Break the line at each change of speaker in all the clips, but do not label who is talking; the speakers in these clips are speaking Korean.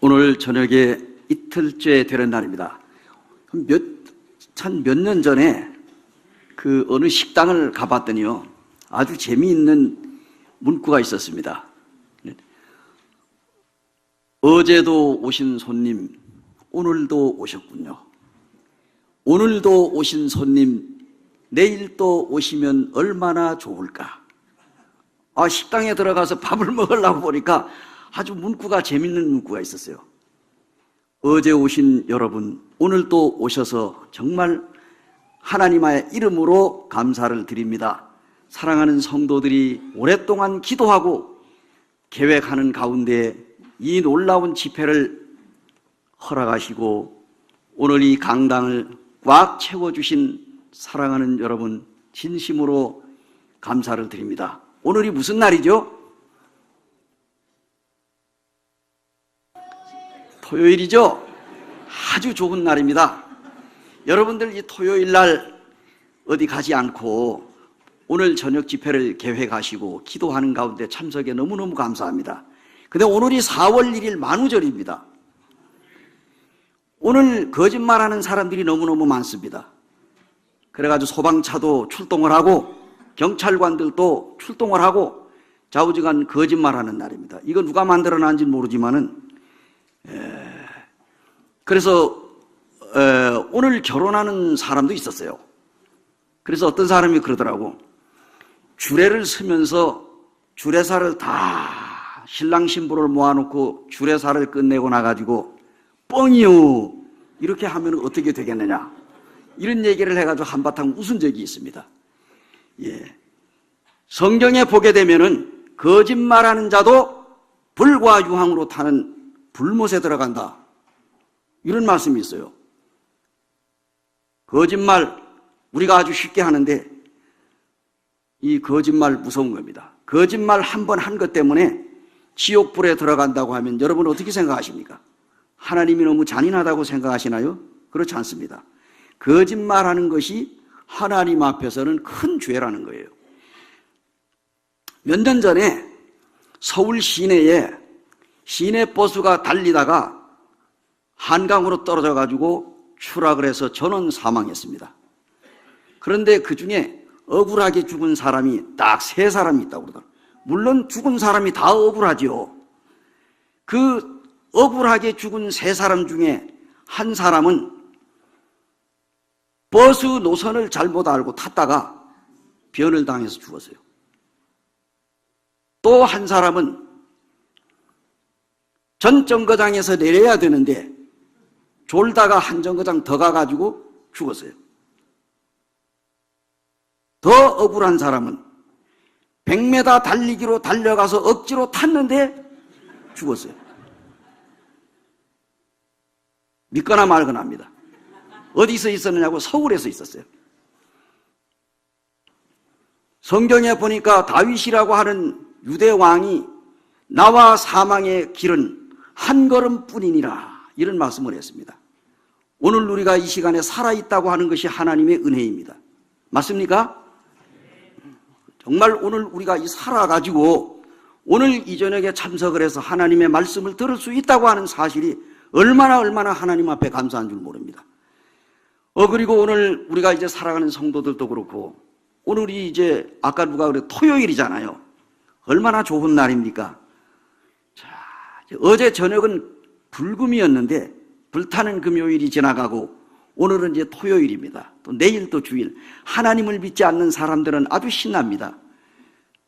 오늘 저녁에 이틀째 되는 날입니다. 몇 년 전에 그 어느 식당을 가봤더니요, 아주 재미있는 문구가 있었습니다. 어제도 오신 손님, 오늘도 오셨군요. 오늘도 오신 손님, 내일 또 오시면 얼마나 좋을까. 식당에 들어가서 밥을 먹으려고 보니까 아주 문구가 재밌는 문구가 있었어요. 어제 오신 여러분, 오늘 또 오셔서 정말 하나님의 이름으로 감사를 드립니다. 사랑하는 성도들이 오랫동안 기도하고 계획하는 가운데 이 놀라운 집회를 허락하시고 오늘 이 강당을 꽉 채워주신 사랑하는 여러분, 진심으로 감사를 드립니다. 오늘이 무슨 날이죠? 토요일이죠? 아주 좋은 날입니다. 여러분들 이 토요일 날 어디 가지 않고 오늘 저녁 집회를 계획하시고 기도하는 가운데 참석에 너무너무 감사합니다. 근데 오늘이 4월 1일 만우절입니다. 오늘 거짓말하는 사람들이 너무너무 많습니다. 그래가지고 소방차도 출동을 하고 경찰관들도 출동을 하고 좌우지간 거짓말하는 날입니다. 이거 누가 만들어놨는지 모르지만은 그래서 오늘 결혼하는 사람도 있었어요. 그래서 어떤 사람이 그러더라고. 주례를 서면서 주례사를 다 신랑 신부를 모아놓고 주례사를 끝내고 나가지고 뻥이요 이렇게 하면 어떻게 되겠느냐 이런 얘기를 해가지고 한바탕 웃은 적이 있습니다. 성경에 보게 되면은 거짓말하는 자도 불과 유황으로 타는 불못에 들어간다 이런 말씀이 있어요. 거짓말 우리가 아주 쉽게 하는데 이 거짓말 무서운 겁니다. 거짓말 한 번 한 것 때문에 지옥불에 들어간다고 하면 여러분 어떻게 생각하십니까? 하나님이 너무 잔인하다고 생각하시나요? 그렇지 않습니다. 거짓말하는 것이 하나님 앞에서는 큰 죄라는 거예요. 몇 년 전에 서울 시내에 시내버스가 달리다가 한강으로 떨어져 가지고 추락을 해서 전원 사망했습니다. 그런데 그 중에 억울하게 죽은 사람이 딱 3사람이 있다고 그러더라고요. 물론 죽은 사람이 다 억울하죠. 그 억울하게 죽은 3사람 중에 한 사람은 버스 노선을 잘못 알고 탔다가 변을 당해서 죽었어요. 또 한 사람은 전 정거장에서 내려야 되는데 졸다가 한 정거장 더 가가지고 죽었어요. 더 억울한 사람은 100m 달리기로 달려가서 억지로 탔는데 죽었어요. 믿거나 말거나 합니다. 어디서 있었느냐고 서울에서 있었어요. 성경에 보니까 다윗이라고 하는 유대 왕이 나와 사망의 길은 한 걸음뿐이니라 이런 말씀을 했습니다. 오늘 우리가 이 시간에 살아있다고 하는 것이 하나님의 은혜입니다. 맞습니까? 정말 오늘 우리가 살아가지고 오늘 이 저녁에 참석을 해서 하나님의 말씀을 들을 수 있다고 하는 사실이 얼마나 하나님 앞에 감사한 줄 모릅니다. 그리고 오늘 우리가 이제 살아가는 성도들도 그렇고 오늘이 이제 아까 누가 그래 토요일이잖아요. 얼마나 좋은 날입니까? 자, 어제 저녁은 불금이었는데 불타는 금요일이 지나가고 오늘은 이제 토요일입니다. 또 내일 또 주일. 하나님을 믿지 않는 사람들은 아주 신납니다.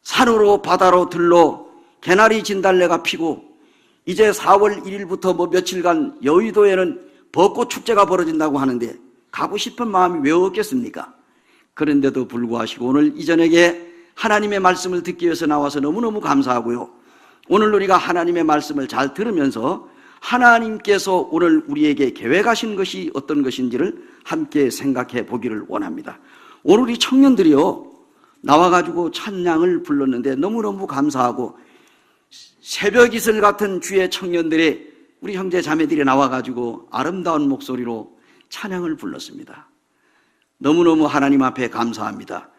산으로 바다로 들로 개나리 진달래가 피고 이제 4월 1일부터 며칠간 여의도에는 벚꽃 축제가 벌어진다고 하는데 가고 싶은 마음이 왜 없겠습니까? 그런데도 불구하고 오늘 이 저녁에 하나님의 말씀을 듣기 위해서 나와서 너무너무 감사하고요. 오늘 우리가 하나님의 말씀을 잘 들으면서 하나님께서 오늘 우리에게 계획하신 것이 어떤 것인지를 함께 생각해 보기를 원합니다. 오늘 이 청년들이요 나와가지고 찬양을 불렀는데 너무너무 감사하고 새벽 이슬 같은 주의 청년들의 우리 형제 자매들이 나와가지고 아름다운 목소리로 찬양을 불렀습니다. 너무너무 하나님 앞에 감사합니다.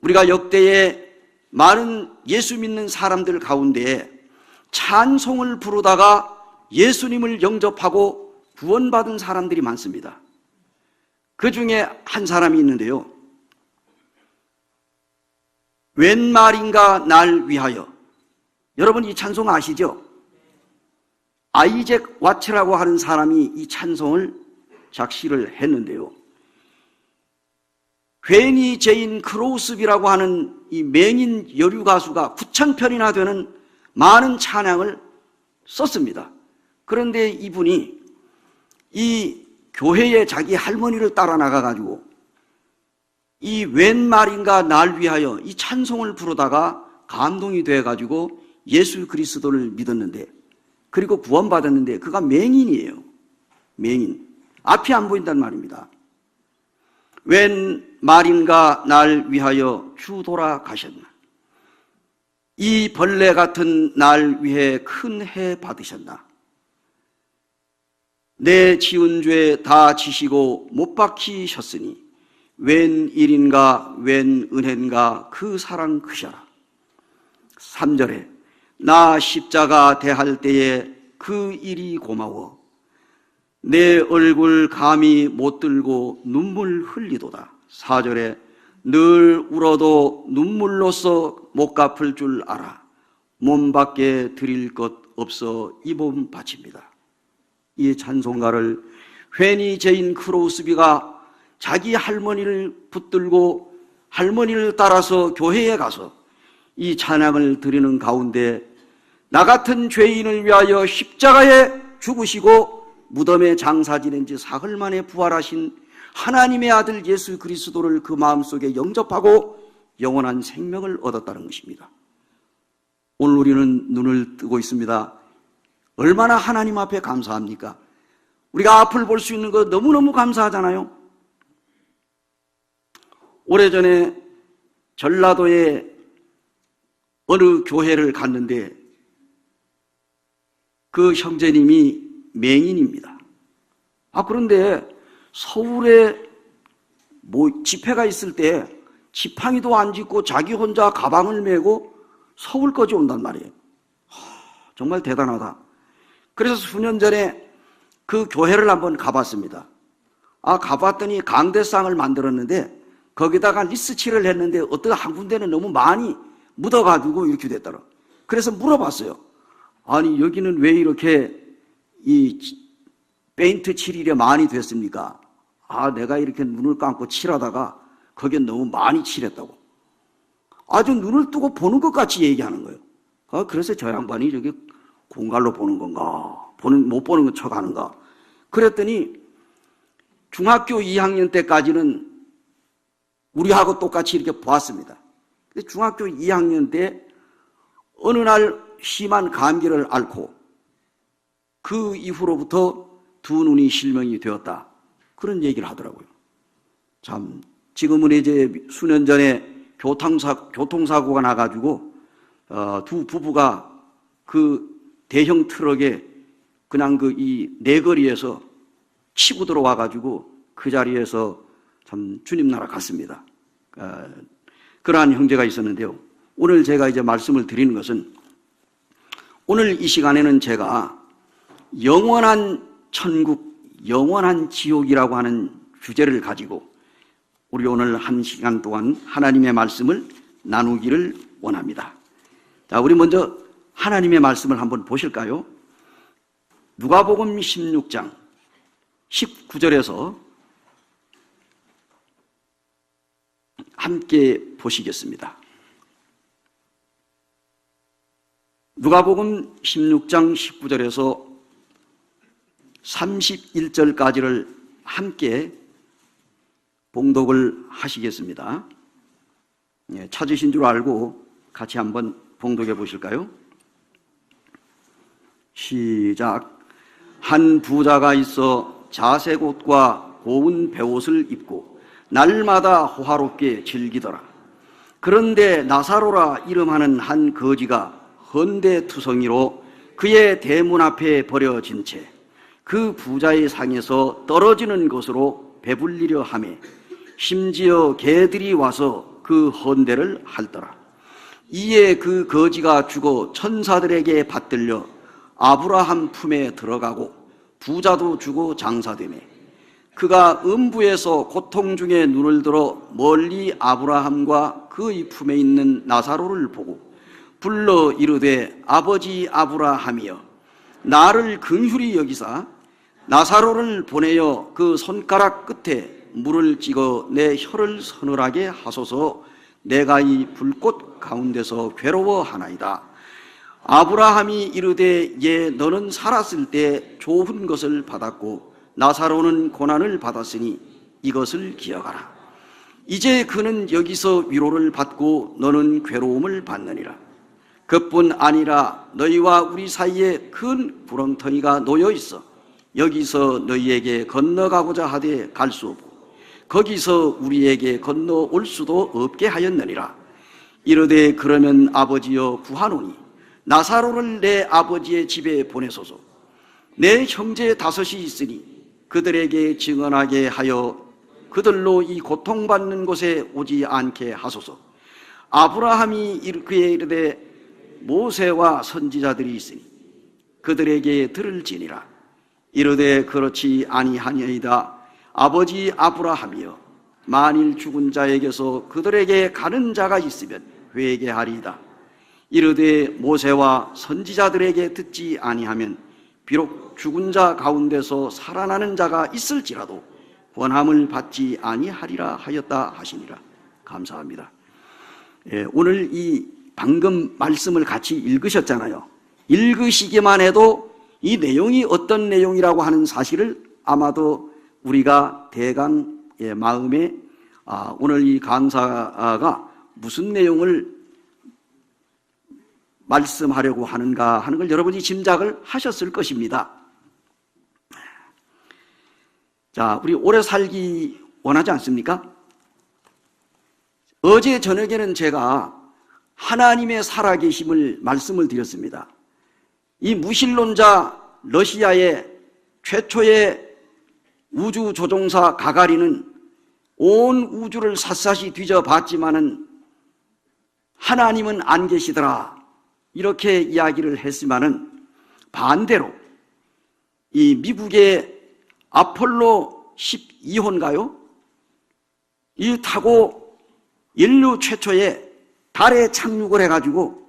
우리가 역대에 많은 예수 믿는 사람들 가운데 찬송을 부르다가 예수님을 영접하고 구원받은 사람들이 많습니다. 그 중에 한 사람이 있는데요. 웬 말인가 날 위하여. 여러분 이 찬송 아시죠? 아이잭 와츠라고 하는 사람이 이 찬송을 작시를 했는데요. 괜히 제인 크로우스비라고 하는 이 맹인 여류 가수가 9,000편이나 되는 많은 찬양을 썼습니다. 그런데 이분이 이 교회에 자기 할머니를 따라 나가가지고 이 웬 말인가 날 위하여 이 찬송을 부르다가 감동이 돼가지고 예수 그리스도를 믿었는데, 그리고 구원받았는데 그가 맹인이에요. 맹인. 앞이 안 보인단 말입니다. 웬 말인가 날 위하여 주 돌아가셨나. 이 벌레 같은 날 위해 큰 해 받으셨나. 내 지은 죄 다 지시고 못 박히셨으니 웬 일인가 웬 은혜인가 그 사랑 크셔라. 3절에 나 십자가 대할 때에 그 일이 고마워 내 얼굴 감히 못 들고 눈물 흘리도다. 4절에 늘 울어도 눈물로써 못 갚을 줄 알아 몸밖에 드릴 것 없어 이 몸 바칩니다. 이 찬송가를 괜히 제인 크로우스비가 자기 할머니를 붙들고 할머니를 따라서 교회에 가서 이 찬양을 드리는 가운데 나 같은 죄인을 위하여 십자가에 죽으시고 무덤에 장사 지낸 지 사흘 만에 부활하신 하나님의 아들 예수 그리스도를 그 마음속에 영접하고 영원한 생명을 얻었다는 것입니다. 오늘 우리는 눈을 뜨고 있습니다. 얼마나 하나님 앞에 감사합니까? 우리가 앞을 볼 수 있는 거 너무너무 감사하잖아요. 오래전에 전라도에 어느 교회를 갔는데 그 형제님이 맹인입니다. 그런데 서울에 집회가 있을 때 지팡이도 안 짚고 자기 혼자 가방을 메고 서울까지 온단 말이에요. 정말 대단하다. 그래서 수년 전에 그 교회를 한번 가봤습니다. 가봤더니 강대상을 만들었는데 거기다가 리스칠을 했는데 어떤 한 군데는 너무 많이 묻어가지고 이렇게 됐더라. 그래서 물어봤어요. 아니 여기는 왜 이렇게 이 페인트 칠이 많이 됐습니까? 내가 이렇게 눈을 감고 칠하다가 거기에 너무 많이 칠했다고. 아주 눈을 뜨고 보는 것 같이 얘기하는 거예요. 그래서 저 양반이 저기 공갈로 보는 건가? 못 보는 건 척하는가? 그랬더니 중학교 2학년 때까지는 우리하고 똑같이 이렇게 보았습니다. 근데 중학교 2학년 때 어느 날 심한 감기를 앓고 그 이후로부터 두 눈이 실명이 되었다. 그런 얘기를 하더라고요. 참, 지금은 이제 수년 전에 교통사고가 나가지고 두 부부가 그 대형 트럭에 그냥 이 내거리에서 치고 들어와가지고 그 자리에서 참 주님 나라 갔습니다. 그러한 형제가 있었는데요. 오늘 제가 이제 말씀을 드리는 것은, 오늘 이 시간에는 제가 영원한 천국, 영원한 지옥이라고 하는 주제를 가지고 우리 오늘 한 시간 동안 하나님의 말씀을 나누기를 원합니다. 자, 우리 먼저 하나님의 말씀을 한번 보실까요? 누가복음 16장 19절에서 함께 보시겠습니다. 누가복음 16장 19절에서 31절까지를 함께 봉독을 하시겠습니다. 찾으신 줄 알고 같이 한번 봉독해 보실까요? 시작. 한 부자가 있어 자색 옷과 고운 베옷을 입고 날마다 호화롭게 즐기더라. 그런데 나사로라 이름하는 한 거지가 헌대투성이로 그의 대문 앞에 버려진 채 그 부자의 상에서 떨어지는 것으로 배불리려 하매 심지어 개들이 와서 그 헌대를 핥더라. 이에 그 거지가 죽어 천사들에게 받들려 아브라함 품에 들어가고 부자도 주고 장사되매 그가 음부에서 고통 중에 눈을 들어 멀리 아브라함과 그의 품에 있는 나사로를 보고 불러 이르되 아버지 아브라함이여 나를 긍휼히 여기사 나사로를 보내어 그 손가락 끝에 물을 찍어 내 혀를 서늘하게 하소서 내가 이 불꽃 가운데서 괴로워하나이다. 아브라함이 이르되 예 너는 살았을 때 좋은 것을 받았고 나사로는 고난을 받았으니 이것을 기억하라. 이제 그는 여기서 위로를 받고 너는 괴로움을 받느니라. 그뿐 아니라 너희와 우리 사이에 큰 구렁텅이가 놓여 있어 여기서 너희에게 건너가고자 하되 갈 수 없고 거기서 우리에게 건너올 수도 없게 하였느니라. 이르되 그러면 아버지여 구하노니 나사로를 내 아버지의 집에 보내소서. 내 형제 5이 있으니 그들에게 증언하게 하여 그들로 이 고통받는 곳에 오지 않게 하소서. 아브라함이 그에 이르되 모세와 선지자들이 있으니 그들에게 들을지니라. 이르되 그렇지 아니하니이다. 아버지 아브라함이여 만일 죽은 자에게서 그들에게 가는 자가 있으면 회개하리이다. 이르되 모세와 선지자들에게 듣지 아니하면 비록 죽은 자 가운데서 살아나는 자가 있을지라도 권함을 받지 아니하리라 하였다 하시니라. 감사합니다. 오늘 이 방금 말씀을 같이 읽으셨잖아요. 읽으시기만 해도 이 내용이 어떤 내용이라고 하는 사실을 아마도 우리가 대강 마음에 오늘 이 강사가 무슨 내용을 말씀하려고 하는가 하는 걸 여러분이 짐작을 하셨을 것입니다. 자, 우리 오래 살기 원하지 않습니까? 어제 저녁에는 제가 하나님의 살아계심을 말씀을 드렸습니다. 이 무신론자 러시아의 최초의 우주조종사 가가린은 온 우주를 샅샅이 뒤져봤지만은 하나님은 안 계시더라 이렇게 이야기를 했지만은 반대로 이 미국의 아폴로 12호인가요? 이 타고 인류 최초의 달에 착륙을 해가지고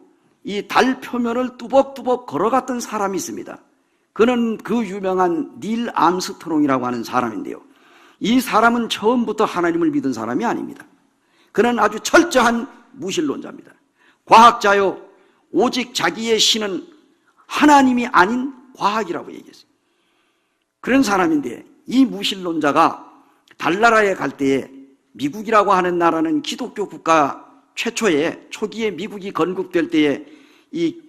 이 달 표면을 뚜벅뚜벅 걸어갔던 사람이 있습니다. 그는 그 유명한 닐 암스트롱이라고 하는 사람인데요. 이 사람은 처음부터 하나님을 믿은 사람이 아닙니다. 그는 아주 철저한 무신론자입니다. 과학자요, 오직 자기의 신은 하나님이 아닌 과학이라고 얘기했어요. 그런 사람인데 이 무신론자가 달나라에 갈 때에 미국이라고 하는 나라는 기독교 국가 최초에 초기에 미국이 건국될 때에 이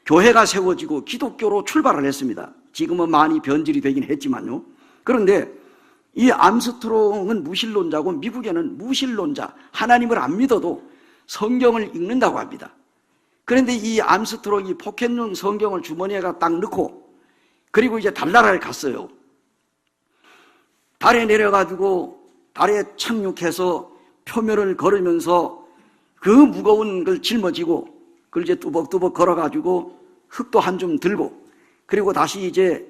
교회가 세워지고 기독교로 출발을 했습니다. 지금은 많이 변질이 되긴 했지만요. 그런데 이 암스트롱은 무신론자고 미국에는 무신론자, 하나님을 안 믿어도 성경을 읽는다고 합니다. 그런데 이 암스트롱이 포켓몬 성경을 주머니에가 딱 넣고 그리고 이제 달나라를 갔어요. 달에 내려가지고 달에 착륙해서 표면을 걸으면서 그 무거운 걸 짊어지고 그걸 이제 뚜벅뚜벅 걸어가지고 흙도 한 줌 들고 그리고 다시 이제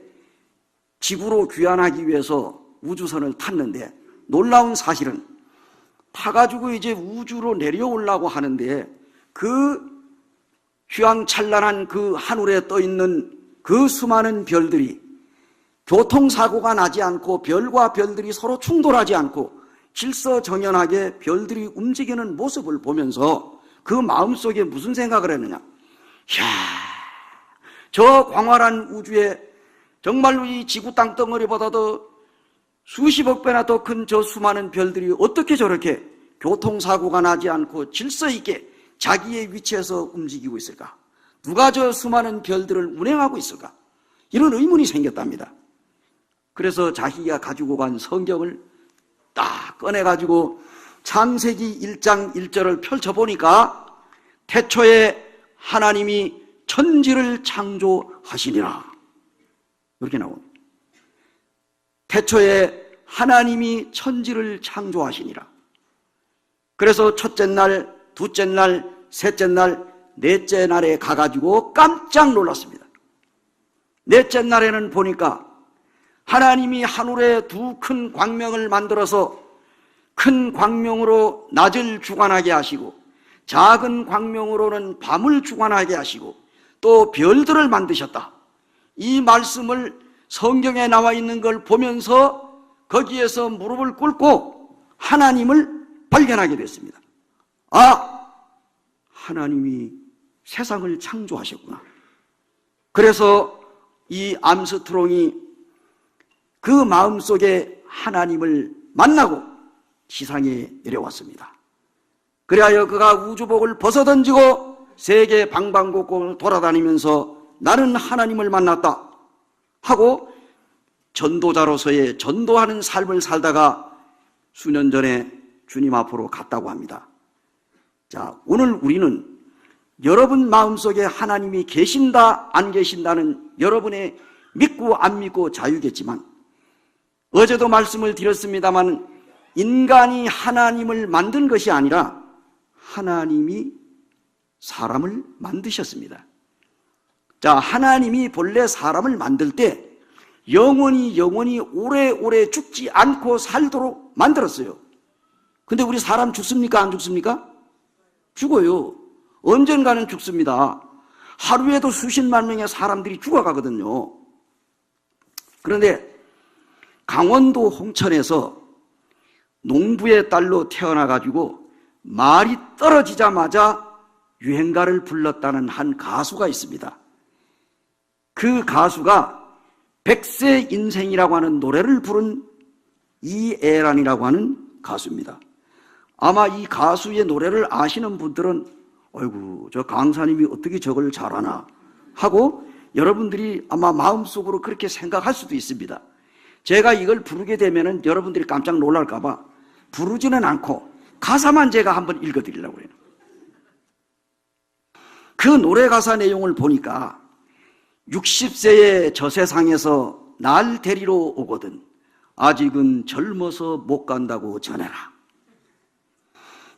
지구로 귀환하기 위해서 우주선을 탔는데 놀라운 사실은 타가지고 이제 우주로 내려오려고 하는데 그 휘황찬란한 그 하늘에 떠있는 그 수많은 별들이 교통사고가 나지 않고 별과 별들이 서로 충돌하지 않고 질서정연하게 별들이 움직이는 모습을 보면서 그 마음속에 무슨 생각을 했느냐. 이야, 저 광활한 우주에 정말로 이 지구 땅덩어리보다도 수십억 배나 더 큰 저 수많은 별들이 어떻게 저렇게 교통사고가 나지 않고 질서 있게 자기의 위치에서 움직이고 있을까? 누가 저 수많은 별들을 운행하고 있을까? 이런 의문이 생겼답니다. 그래서 자기가 가지고 간 성경을 딱 꺼내가지고 창세기 1장 1절을 펼쳐보니까 태초에 하나님이 천지를 창조하시니라 이렇게 나옵니다. 태초에 하나님이 천지를 창조하시니라. 그래서 첫째 날, 둘째 날, 셋째 날, 넷째 날에 가가지고 깜짝 놀랐습니다. 넷째 날에는 보니까 하나님이 하늘에 두 큰 광명을 만들어서 큰 광명으로 낮을 주관하게 하시고 작은 광명으로는 밤을 주관하게 하시고 또 별들을 만드셨다. 이 말씀을 성경에 나와 있는 걸 보면서 거기에서 무릎을 꿇고 하나님을 발견하게 됐습니다. 아, 하나님이 세상을 창조하셨구나. 그래서 이 암스트롱이 그 마음속에 하나님을 만나고 지상에 내려왔습니다. 그리하여 그가 우주복을 벗어던지고 세계 방방곡곡을 돌아다니면서 나는 하나님을 만났다 하고 전도자로서의 전도하는 삶을 살다가 수년 전에 주님 앞으로 갔다고 합니다. 자, 오늘 우리는 여러분 마음속에 하나님이 계신다 안 계신다는 여러분의 믿고 안 믿고 자유겠지만, 어제도 말씀을 드렸습니다만 인간이 하나님을 만든 것이 아니라 하나님이 사람을 만드셨습니다. 자, 하나님이 본래 사람을 만들 때 영원히 오래오래 죽지 않고 살도록 만들었어요. 근데 우리 사람 죽습니까? 안 죽습니까? 죽어요. 언젠가는 죽습니다. 하루에도 수십만 명의 사람들이 죽어가거든요. 그런데 강원도 홍천에서 농부의 딸로 태어나가지고 말이 떨어지자마자 유행가를 불렀다는 한 가수가 있습니다. 그 가수가 백세 인생이라고 하는 노래를 부른 이애란이라고 하는 가수입니다. 아마 이 가수의 노래를 아시는 분들은 아이고, 저 강사님이 어떻게 저걸 잘하나 하고 여러분들이 아마 마음속으로 그렇게 생각할 수도 있습니다. 제가 이걸 부르게 되면은 여러분들이 깜짝 놀랄까봐 부르지는 않고 가사만 제가 한번 읽어드리려고 해요. 그 노래 가사 내용을 보니까 60세의 저 세상에서 날 데리러 오거든 아직은 젊어서 못 간다고 전해라.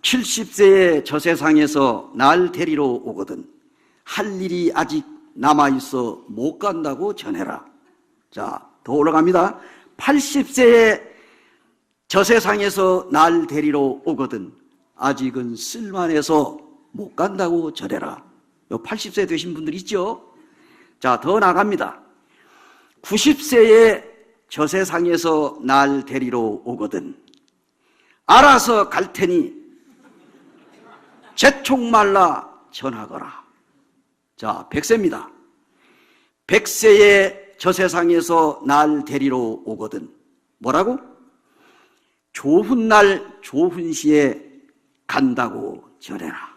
70세의 저 세상에서 날 데리러 오거든 할 일이 아직 남아있어 못 간다고 전해라. 자, 더 올라갑니다. 80세의 저 세상에서 날 데리러 오거든 아직은 쓸만해서 못 간다고 전해라. 80세 되신 분들 있죠? 자, 더 나갑니다. 90세의 저 세상에서 날 데리러 오거든 알아서 갈 테니 재촉말라 전하거라. 자, 100세입니다. 100세의 저 세상에서 날 데리러 오거든 뭐라고? 좋은 날 좋은 시에 간다고 전해라.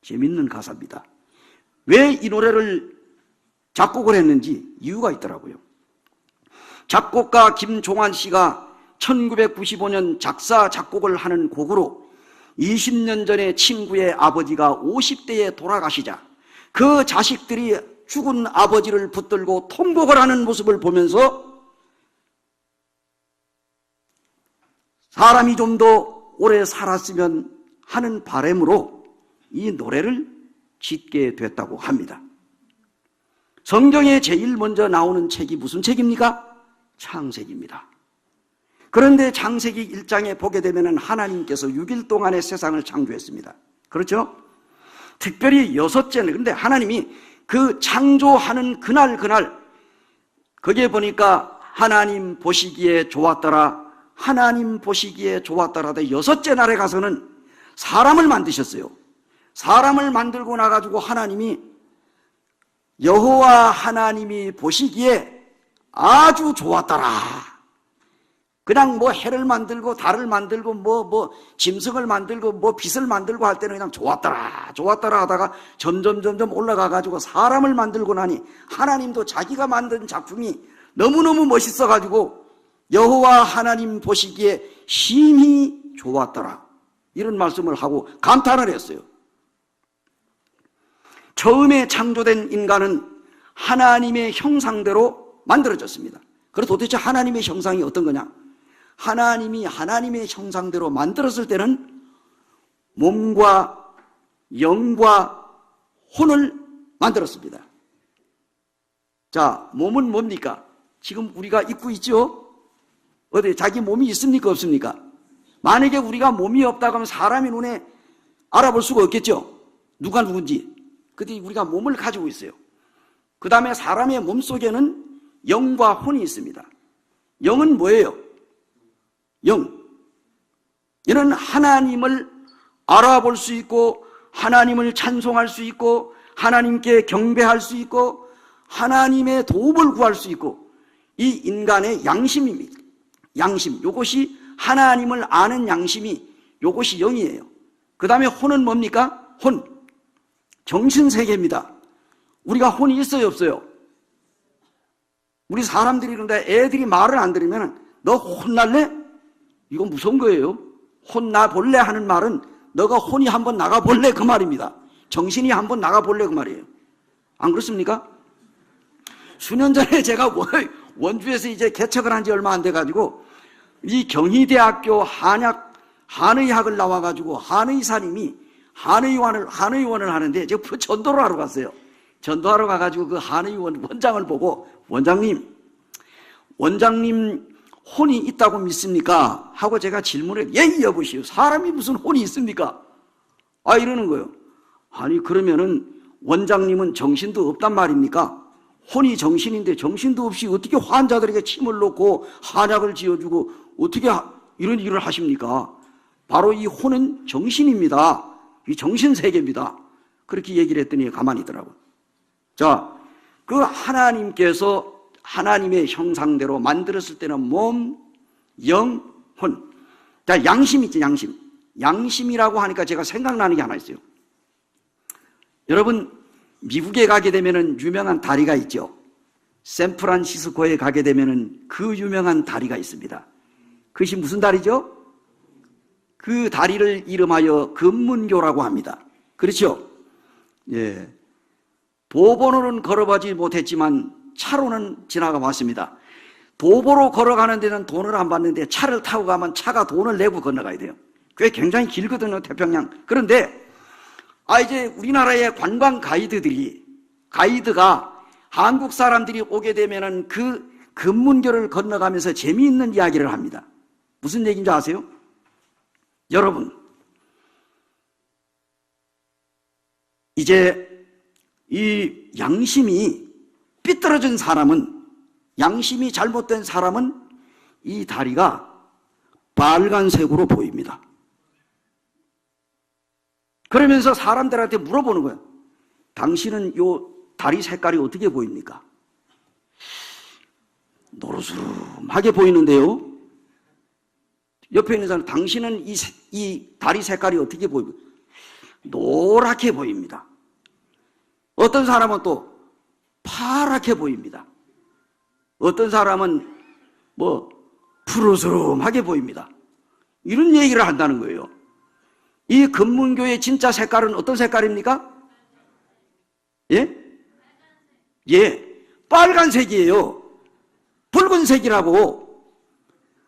재밌는 가사입니다. 왜 이 노래를 작곡을 했는지 이유가 있더라고요. 작곡가 김종환 씨가 1995년 작사 작곡을 하는 곡으로 20년 전에 친구의 아버지가 50대에 돌아가시자 그 자식들이 죽은 아버지를 붙들고 통곡을 하는 모습을 보면서 사람이 좀 더 오래 살았으면 하는 바람으로 이 노래를 짓게 됐다고 합니다. 성경에 제일 먼저 나오는 책이 무슨 책입니까? 창세기입니다. 그런데 창세기 1장에 보게 되면 하나님께서 6일 동안의 세상을 창조했습니다. 그렇죠? 특별히 6째는 근데 하나님이 그 창조하는 그날 거기에 보니까 하나님 보시기에 좋았더라 하나님 보시기에 좋았더라 6째 날에 가서는 사람을 만드셨어요. 사람을 만들고 나가지고 하나님이 여호와 하나님이 보시기에 아주 좋았더라. 그냥 뭐 해를 만들고 달을 만들고 뭐 짐승을 만들고 뭐 빛을 만들고 할 때는 그냥 좋았더라 하다가 점점 올라가가지고 사람을 만들고 나니 하나님도 자기가 만든 작품이 너무너무 멋있어가지고 여호와 하나님 보시기에 심히 좋았더라 이런 말씀을 하고 감탄을 했어요. 처음에 창조된 인간은 하나님의 형상대로 만들어졌습니다. 그래서 도대체 하나님의 형상이 어떤 거냐? 하나님이 하나님의 형상대로 만들었을 때는 몸과 영과 혼을 만들었습니다. 자, 몸은 뭡니까? 지금 우리가 입고 있죠? 어디 자기 몸이 있습니까? 없습니까? 만약에 우리가 몸이 없다고 하면 사람의 눈에 알아볼 수가 없겠죠? 누가 누군지. 근데 우리가 몸을 가지고 있어요. 그 다음에 사람의 몸 속에는 영과 혼이 있습니다. 영은 뭐예요? 영. 이는 하나님을 알아볼 수 있고, 하나님을 찬송할 수 있고, 하나님께 경배할 수 있고, 하나님의 도움을 구할 수 있고, 이 인간의 양심입니다. 양심. 이것이 하나님을 아는 양심이 이것이 영이에요. 그 다음에 혼은 뭡니까? 혼. 정신세계입니다. 우리가 혼이 있어요, 없어요? 우리 사람들이 그런데 애들이 말을 안 들으면 너 혼날래? 이거 무서운 거예요. 혼나볼래 하는 말은 너가 혼이 한번 나가볼래 그 말입니다. 정신이 한번 나가볼래 그 말이에요. 안 그렇습니까? 수년 전에 제가 원주에서 이제 개척을 한 지 얼마 안 돼가지고 이 경희대학교 한의학을 나와가지고 한의사님이 한의원을 하는데 제가 전도를 하러 갔어요. 전도하러 가가지고 그 한의원 원장을 보고 원장님 혼이 있다고 믿습니까? 하고 제가 질문을 예 여보시오. 사람이 무슨 혼이 있습니까? 아 이러는 거예요. 아니 그러면은 원장님은 정신도 없단 말입니까? 혼이 정신인데 정신도 없이 어떻게 환자들에게 침을 놓고 한약을 지어주고 어떻게 이런 일을 하십니까? 바로 이 혼은 정신입니다. 이 정신세계입니다. 그렇게 얘기를 했더니 가만히 있더라고요. 자, 그 하나님께서 하나님의 형상대로 만들었을 때는 몸, 영, 혼. 자, 양심 있지, 양심. 양심이라고 하니까 제가 생각나는 게 하나 있어요. 여러분, 미국에 가게 되면은 유명한 다리가 있죠. 샌프란시스코에 가게 되면은 그 유명한 다리가 있습니다. 그것이 무슨 다리죠? 그 다리를 이름하여 금문교라고 합니다. 그렇죠? 예. 도보로는 걸어가지 못했지만 차로는 지나가 왔습니다. 도보로 걸어가는 데는 돈을 안 받는데 차를 타고 가면 차가 돈을 내고 건너가야 돼요. 꽤 굉장히 길거든요, 태평양. 그런데 이제 우리나라의 관광 가이드가 한국 사람들이 오게 되면은 그 금문교를 건너가면서 재미있는 이야기를 합니다. 무슨 얘기인지 아세요? 여러분, 이제 이 양심이 삐뚤어진 사람은, 양심이 잘못된 사람은 이 다리가 빨간색으로 보입니다. 그러면서 사람들한테 물어보는 거예요. 당신은 요 다리 색깔이 어떻게 보입니까? 노르스름하게 보이는데요. 옆에 있는 사람, 당신은 이 다리 색깔이 어떻게 보입니까? 노랗게 보입니다. 어떤 사람은 또 파랗게 보입니다. 어떤 사람은 푸르스름하게 보입니다. 이런 얘기를 한다는 거예요. 이 금문교의 진짜 색깔은 어떤 색깔입니까? 예? 예, 빨간색이에요. 붉은색이라고.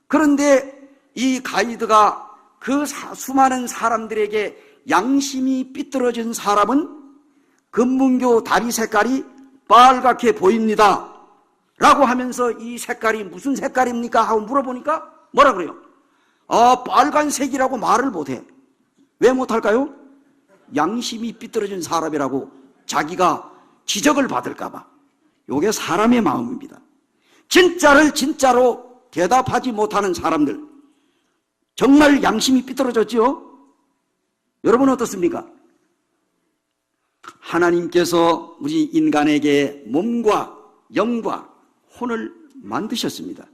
그런데 이 가이드가 그 수많은 사람들에게 양심이 삐뚤어진 사람은 금문교 다리 색깔이 빨갛게 보입니다 라고 하면서 이 색깔이 무슨 색깔입니까? 하고 물어보니까 뭐라 그래요? 빨간색이라고 말을 못해. 왜 못할까요? 양심이 삐뚤어진 사람이라고 자기가 지적을 받을까봐. 이게 사람의 마음입니다. 진짜를 진짜로 대답하지 못하는 사람들, 정말 양심이 삐뚤어졌죠? 여러분 어떻습니까? 하나님께서 우리 인간에게 몸과 영과 혼을 만드셨습니다.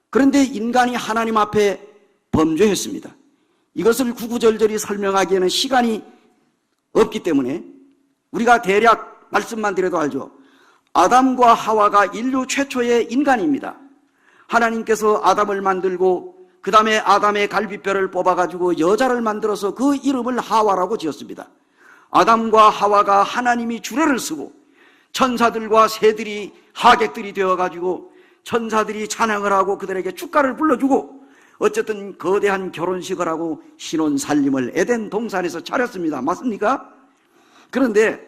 그런데 인간이 하나님 앞에 범죄했습니다. 이것을 구구절절히 설명하기에는 시간이 없기 때문에 우리가 대략 말씀만 드려도 알죠. 아담과 하와가 인류 최초의 인간입니다. 하나님께서 아담을 만들고 그 다음에 아담의 갈비뼈를 뽑아가지고 여자를 만들어서 그 이름을 하와라고 지었습니다. 아담과 하와가 하나님이 주례를 쓰고 천사들과 새들이 하객들이 되어가지고 천사들이 찬양을 하고 그들에게 축가를 불러주고 어쨌든 거대한 결혼식을 하고 신혼살림을 에덴 동산에서 차렸습니다. 맞습니까? 그런데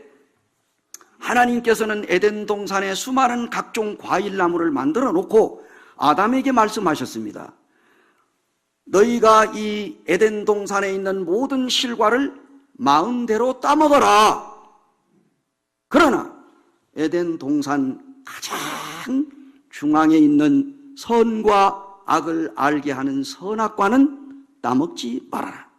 하나님께서는 에덴 동산에 수많은 각종 과일나무를 만들어 놓고 아담에게 말씀하셨습니다. 너희가 이 에덴 동산에 있는 모든 실과를 마음대로 따먹어라. 그러나 에덴 동산 가장 중앙에 있는 선과 악을 알게 하는 선악과는 따먹지 말아라.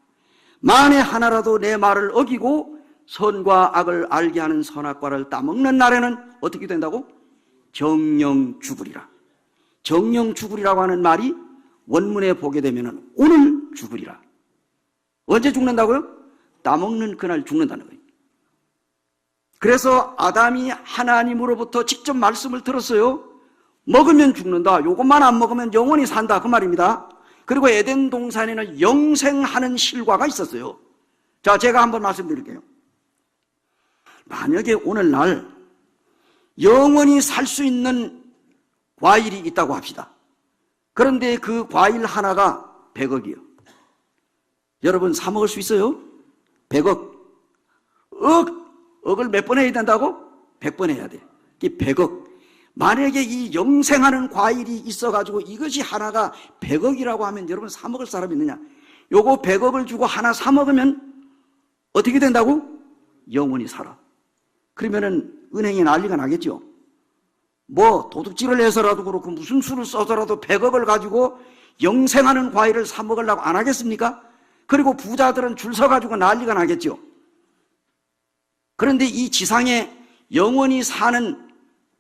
만에 하나라도 내 말을 어기고 선과 악을 알게 하는 선악과를 따먹는 날에는 어떻게 된다고? 정령 죽으리라. 정령 죽으리라고 하는 말이 원문에 보게 되면 오늘 죽으리라. 언제 죽는다고요? 따먹는 그날 죽는다는 거예요. 그래서 아담이 하나님으로부터 직접 말씀을 들었어요. 먹으면 죽는다. 요것만 안 먹으면 영원히 산다. 그 말입니다. 그리고 에덴 동산에는 영생하는 실과가 있었어요. 자, 제가 한번 말씀드릴게요. 만약에 오늘날 영원히 살 수 있는 과일이 있다고 합시다. 그런데 그 과일 하나가 100억이요. 여러분 사 먹을 수 있어요? 100억. 억을 몇 번 해야 된다고? 100번 해야 돼. 이 100억. 만약에 이 영생하는 과일이 있어가지고 이것이 하나가 100억이라고 하면 여러분 사 먹을 사람이 있느냐? 요거 100억을 주고 하나 사 먹으면 어떻게 된다고? 영원히 살아. 그러면은 은행에 난리가 나겠죠. 뭐 도둑질을 해서라도 그렇고 무슨 수를 써서라도 100억을 가지고 영생하는 과일을 사 먹으려고 안 하겠습니까? 그리고 부자들은 줄 서가지고 난리가 나겠죠. 그런데 이 지상에 영원히 사는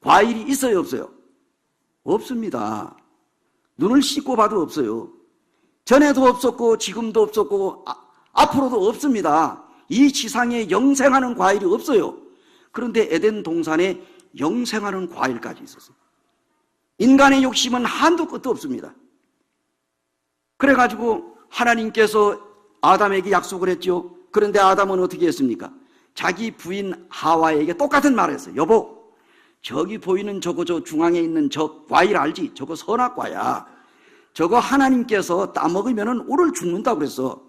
과일이 있어요, 없어요? 없습니다. 눈을 씻고 봐도 없어요. 전에도 없었고 지금도 없었고 앞으로도 없습니다. 이 지상에 영생하는 과일이 없어요. 그런데 에덴 동산에 영생하는 과일까지 있었어요. 인간의 욕심은 한도 끝도 없습니다. 그래가지고 하나님께서 아담에게 약속을 했죠. 그런데 아담은 어떻게 했습니까? 자기 부인 하와에게 똑같은 말을 했어요. 여보, 저기 보이는 저거 저 중앙에 있는 저 과일 알지? 저거 선악과야. 저거 하나님께서 따먹으면 오늘 죽는다고 그랬어.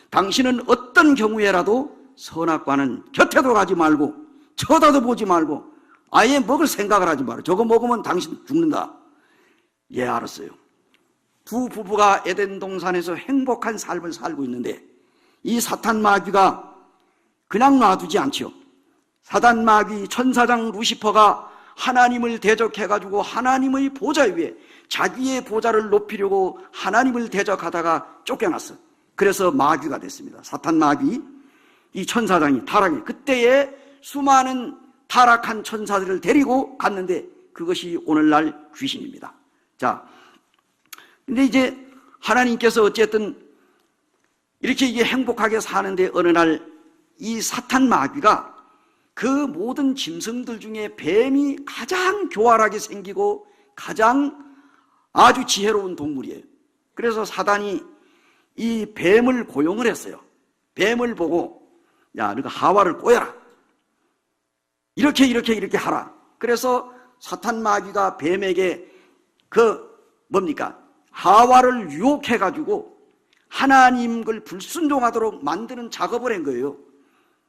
당신은 어떤 경우에라도 선악과는 곁에도 가지 말고 쳐다도 보지 말고 아예 먹을 생각을 하지 마라. 저거 먹으면 당신 죽는다. 예, 알았어요. 두 부부가 에덴 동산에서 행복한 삶을 살고 있는데 이 사탄 마귀가 그냥 놔두지 않죠. 사단 마귀 천사장 루시퍼가 하나님을 대적해가지고 하나님의 보좌 위에 자기의 보좌를 높이려고 하나님을 대적하다가 쫓겨났어. 그래서 마귀가 됐습니다. 사탄 마귀, 이 천사장이 타락해. 그때에 수많은 타락한 천사들을 데리고 갔는데 그것이 오늘날 귀신입니다. 자, 근데 이제 하나님께서 어쨌든 이렇게 이게 행복하게 사는데 어느 날 이 사탄 마귀가 그 모든 짐승들 중에 뱀이 가장 교활하게 생기고 가장 아주 지혜로운 동물이에요. 그래서 사단이 이 뱀을 고용을 했어요. 뱀을 보고 야, 너가 하와를 꼬여라. 이렇게 하라. 그래서 사탄 마귀가 뱀에게 하와를 유혹해가지고 하나님을 불순종하도록 만드는 작업을 한 거예요.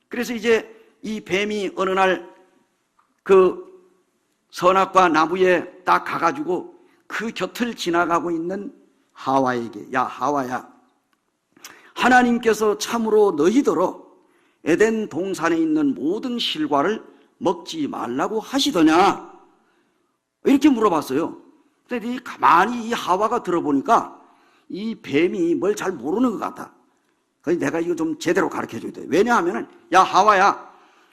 그래서 이제 이 뱀이 어느 날 그 선악과 나무에 딱 가가지고 그 곁을 지나가고 있는 하와에게 야, 하와야, 하나님께서 참으로 너희더러 에덴 동산에 있는 모든 실과를 먹지 말라고 하시더냐? 이렇게 물어봤어요. 근데 가만히 이 하와가 들어보니까 이 뱀이 뭘 잘 모르는 것 같아. 그래서 내가 이거 좀 제대로 가르쳐줘야 돼. 왜냐하면 야, 하와야,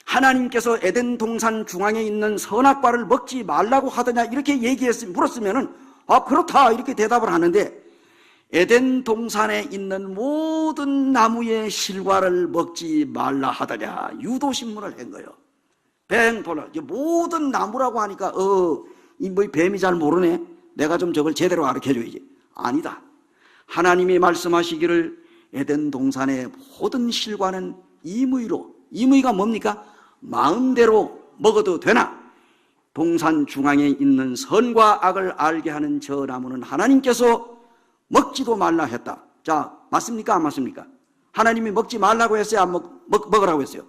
하나님께서 에덴 동산 중앙에 있는 선악과를 먹지 말라고 하더냐 이렇게 물었으면은 아, 그렇다 이렇게 대답을 하는데 에덴 동산에 있는 모든 나무의 실과를 먹지 말라 하더냐 유도신문을 한 거예요. 뱀 돌아 모든 나무라고 하니까 이 뱀이 잘 모르네. 내가 좀 저걸 제대로 가르쳐줘야지. 아니다. 하나님이 말씀하시기를 에덴 동산의 모든 실과는 임의가 뭡니까? 마음대로 먹어도 되나? 동산 중앙에 있는 선과 악을 알게 하는 저 나무는 하나님께서 먹지도 말라 했다. 자, 맞습니까? 안 맞습니까? 하나님이 먹지 말라고 했어요? 안 먹으라고 했어요?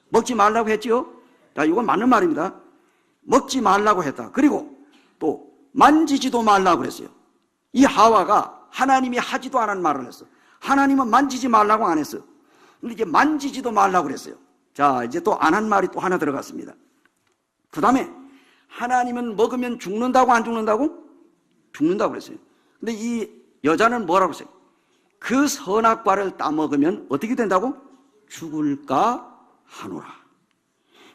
먹지 말라고 했지요? 자, 이건 맞는 말입니다. 먹지 말라고 했다. 그리고 또 만지지도 말라고 그랬어요. 이 하와가 하나님이 하지도 않은 말을 했어. 하나님은 만지지 말라고 안 했어요. 근데 이제 만지지도 말라고 그랬어요. 자, 이제 또 안 한 말이 또 하나 들어갔습니다. 그 다음에 하나님은 먹으면 죽는다고 안 죽는다고? 죽는다고 그랬어요. 근데 이 여자는 뭐라고 했어요? 그 선악과를 따먹으면 어떻게 된다고? 죽을까 하노라.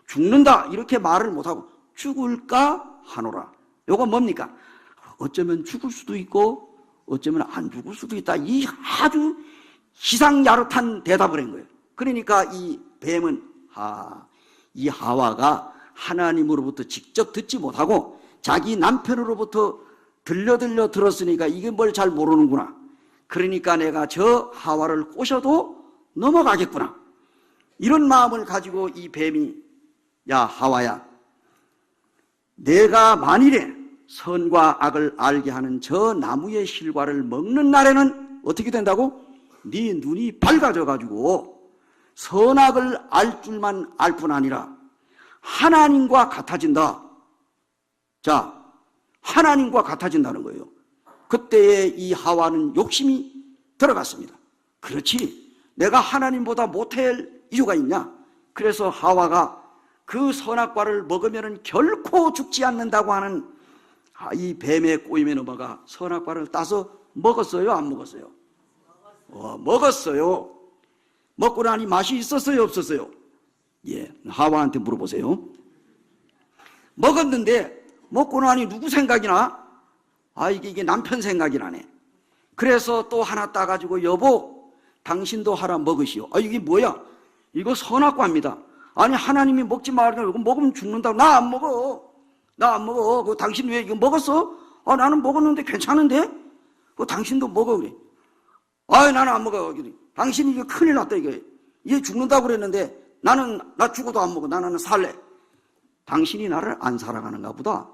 죽는다 이렇게 말을 못하고 죽을까 하노라. 요거 뭡니까? 어쩌면 죽을 수도 있고 어쩌면 안 죽을 수도 있다. 이 아주 희상야릇한 대답을 한 거예요. 그러니까 이 뱀은 이 하와가 하나님으로부터 직접 듣지 못하고 자기 남편으로부터 들려 들었으니까 이게 뭘 잘 모르는구나. 그러니까 내가 저 하와를 꼬셔도 넘어가겠구나. 이런 마음을 가지고 이 뱀이 야 하와야, 내가 만일에 선과 악을 알게 하는 저 나무의 실과를 먹는 날에는 어떻게 된다고? 네 눈이 밝아져 가지고 선악을 알 줄만 알 뿐 아니라 하나님과 같아진다. 자, 하나님과 같아진다는 거예요. 그때에 이 하와는 욕심이 들어갔습니다. 그렇지, 내가 하나님보다 못할 이유가 있냐? 그래서 하와가 그 선악과를 먹으면 결코 죽지 않는다고 하는 이 뱀의 꼬임에 넘어가 선악과를 따서 먹었어요? 안 먹었어요? 먹었어요. 먹고 나니 맛이 있었어요? 없었어요? 예, 하와한테 물어보세요. 먹었는데 먹고 나니 누구 생각이 나? 이게 남편 생각이 나네. 그래서 또 하나 따가지고 여보, 당신도 하나 먹으시오. 이게 뭐야? 이거 선악과입니다. 아니 하나님이 먹지 말라고, 이거 먹으면 죽는다고. 나 안 먹어. 나 안 먹어. 당신 왜 이거 먹었어? 나는 먹었는데 괜찮은데? 당신도 먹어 그래. 나는 안 먹어. 당신이 이거 큰일 났다 이게. 얘 죽는다고 그랬는데 나 죽어도 안 먹어. 나는 살래. 당신이 나를 안 사랑하는가 보다.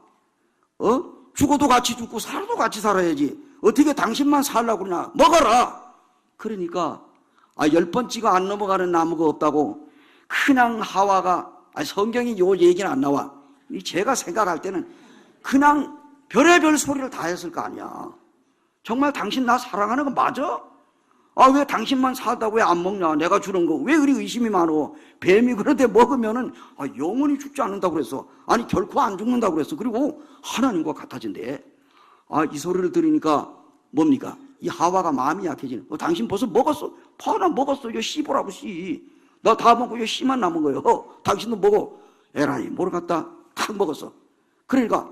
죽어도 같이 죽고 살아도 같이 살아야지. 어떻게 당신만 살라고 그러냐. 먹어라. 그러니까 10번째가 안 넘어가는 나무가 없다고 그냥 하와가, 성경이 요 얘기는 안 나와. 제가 생각할 때는 그냥 별의별 소리를 다 했을 거 아니야. 정말 당신 나 사랑하는 거 맞아? 왜 당신만 살다고 왜 안 먹냐? 내가 주는 거 왜 그리 의심이 많어? 뱀이 그런데 먹으면은 영원히 죽지 않는다고 그랬어. 아니 결코 안 죽는다고 그랬어. 그리고 하나님과 같아진대. 이 소리를 들으니까 뭡니까? 이 하와가 마음이 약해지는. 당신 벌써 먹었어? 파나 먹었어. 이거 씹으라고 씨. 나 다 먹고 이거 씨만 남은 거예요. 당신도 먹어. 에라이 뭘 갖다 탁 먹었어. 그러니까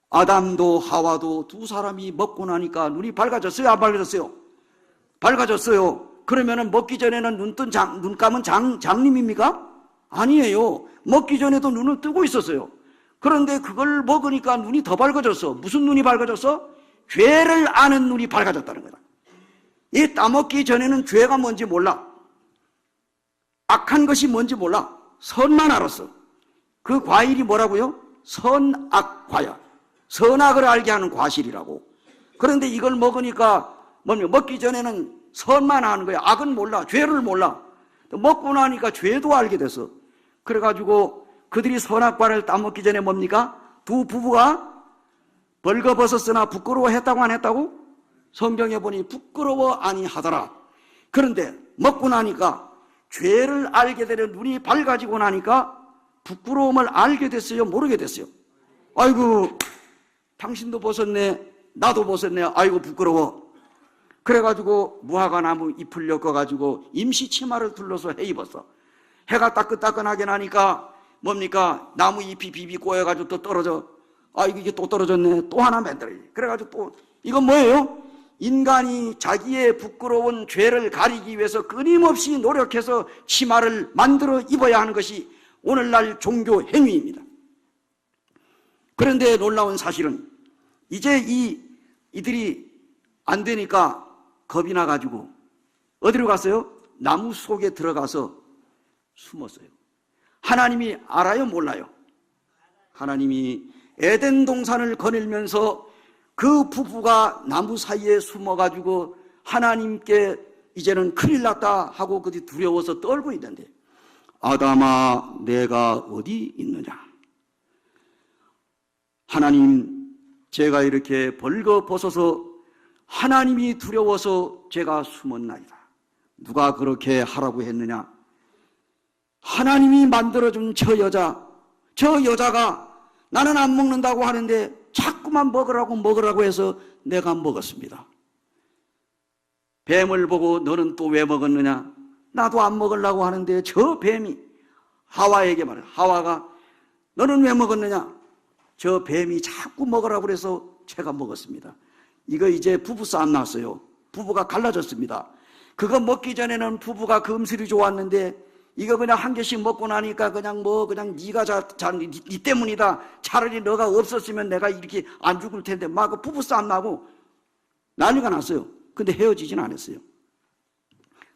아담도 하와도 두 사람이 먹고 나니까 눈이 밝아졌어요? 안 밝아졌어요? 밝아졌어요. 그러면은 먹기 전에는 눈 감은 장님입니까? 아니에요. 먹기 전에도 눈을 뜨고 있었어요. 그런데 그걸 먹으니까 눈이 더 밝아졌어. 무슨 눈이 밝아졌어? 죄를 아는 눈이 밝아졌다는 거다. 이 따먹기 전에는 죄가 뭔지 몰라. 악한 것이 뭔지 몰라. 선만 알았어. 그 과일이 뭐라고요? 선악과야. 선악을 알게 하는 과실이라고. 그런데 이걸 먹으니까 먹기 전에는 선만 아는 거야. 악은 몰라. 죄를 몰라. 먹고 나니까 죄도 알게 됐어. 그래가지고 그들이 선악과를 따먹기 전에 뭡니까? 두 부부가 벌거벗었으나 부끄러워했다고 안 했다고? 성경에 보니 부끄러워 아니하더라. 그런데 먹고 나니까 죄를 알게 되는 눈이 밝아지고 나니까 부끄러움을 알게 됐어요? 모르게 됐어요? 아이고 당신도 벗었네. 나도 벗었네. 아이고 부끄러워. 그래가지고 무화과나무 잎을 엮어가지고 임시 치마를 둘러서 해 입었어. 해가 따끈따끈하게 나니까 뭡니까? 나무 잎이 비비 꼬여가지고 또 떨어져. 이게 또 떨어졌네. 또 하나 만들어야지. 그래가지고 또 이건 뭐예요? 인간이 자기의 부끄러운 죄를 가리기 위해서 끊임없이 노력해서 치마를 만들어 입어야 하는 것이 오늘날 종교 행위입니다. 그런데 놀라운 사실은 이제 이들이 안 되니까 겁이 나가지고 어디로 갔어요? 나무 속에 들어가서 숨었어요. 하나님이 알아요? 몰라요? 하나님이 에덴 동산을 거닐면서 그 부부가 나무 사이에 숨어가지고 하나님께 이제는 큰일 났다 하고 그들이 두려워서 떨고 있는데 아담아 내가 어디 있느냐? 하나님, 제가 이렇게 벌거벗어서 하나님이 두려워서 제가 숨었나이다. 누가 그렇게 하라고 했느냐? 하나님이 만들어준 저 여자가 나는 안 먹는다고 하는데 자꾸만 먹으라고 해서 내가 먹었습니다. 뱀을 보고 너는 또 왜 먹었느냐? 나도 안 먹으려고 하는데 저 뱀이 하와에게 말해. 하와가 너는 왜 먹었느냐? 저 뱀이 자꾸 먹으라고 그래서 제가 먹었습니다. 이거 이제 부부싸움 났어요. 부부가 갈라졌습니다. 그거 먹기 전에는 부부가 금슬이 좋았는데 이거 그냥 한 개씩 먹고 나니까 그냥 네가 네 때문이다. 차라리 너가 없었으면 내가 이렇게 안 죽을 텐데 막 부부싸움 나고 난리가 났어요. 근데 헤어지진 않았어요.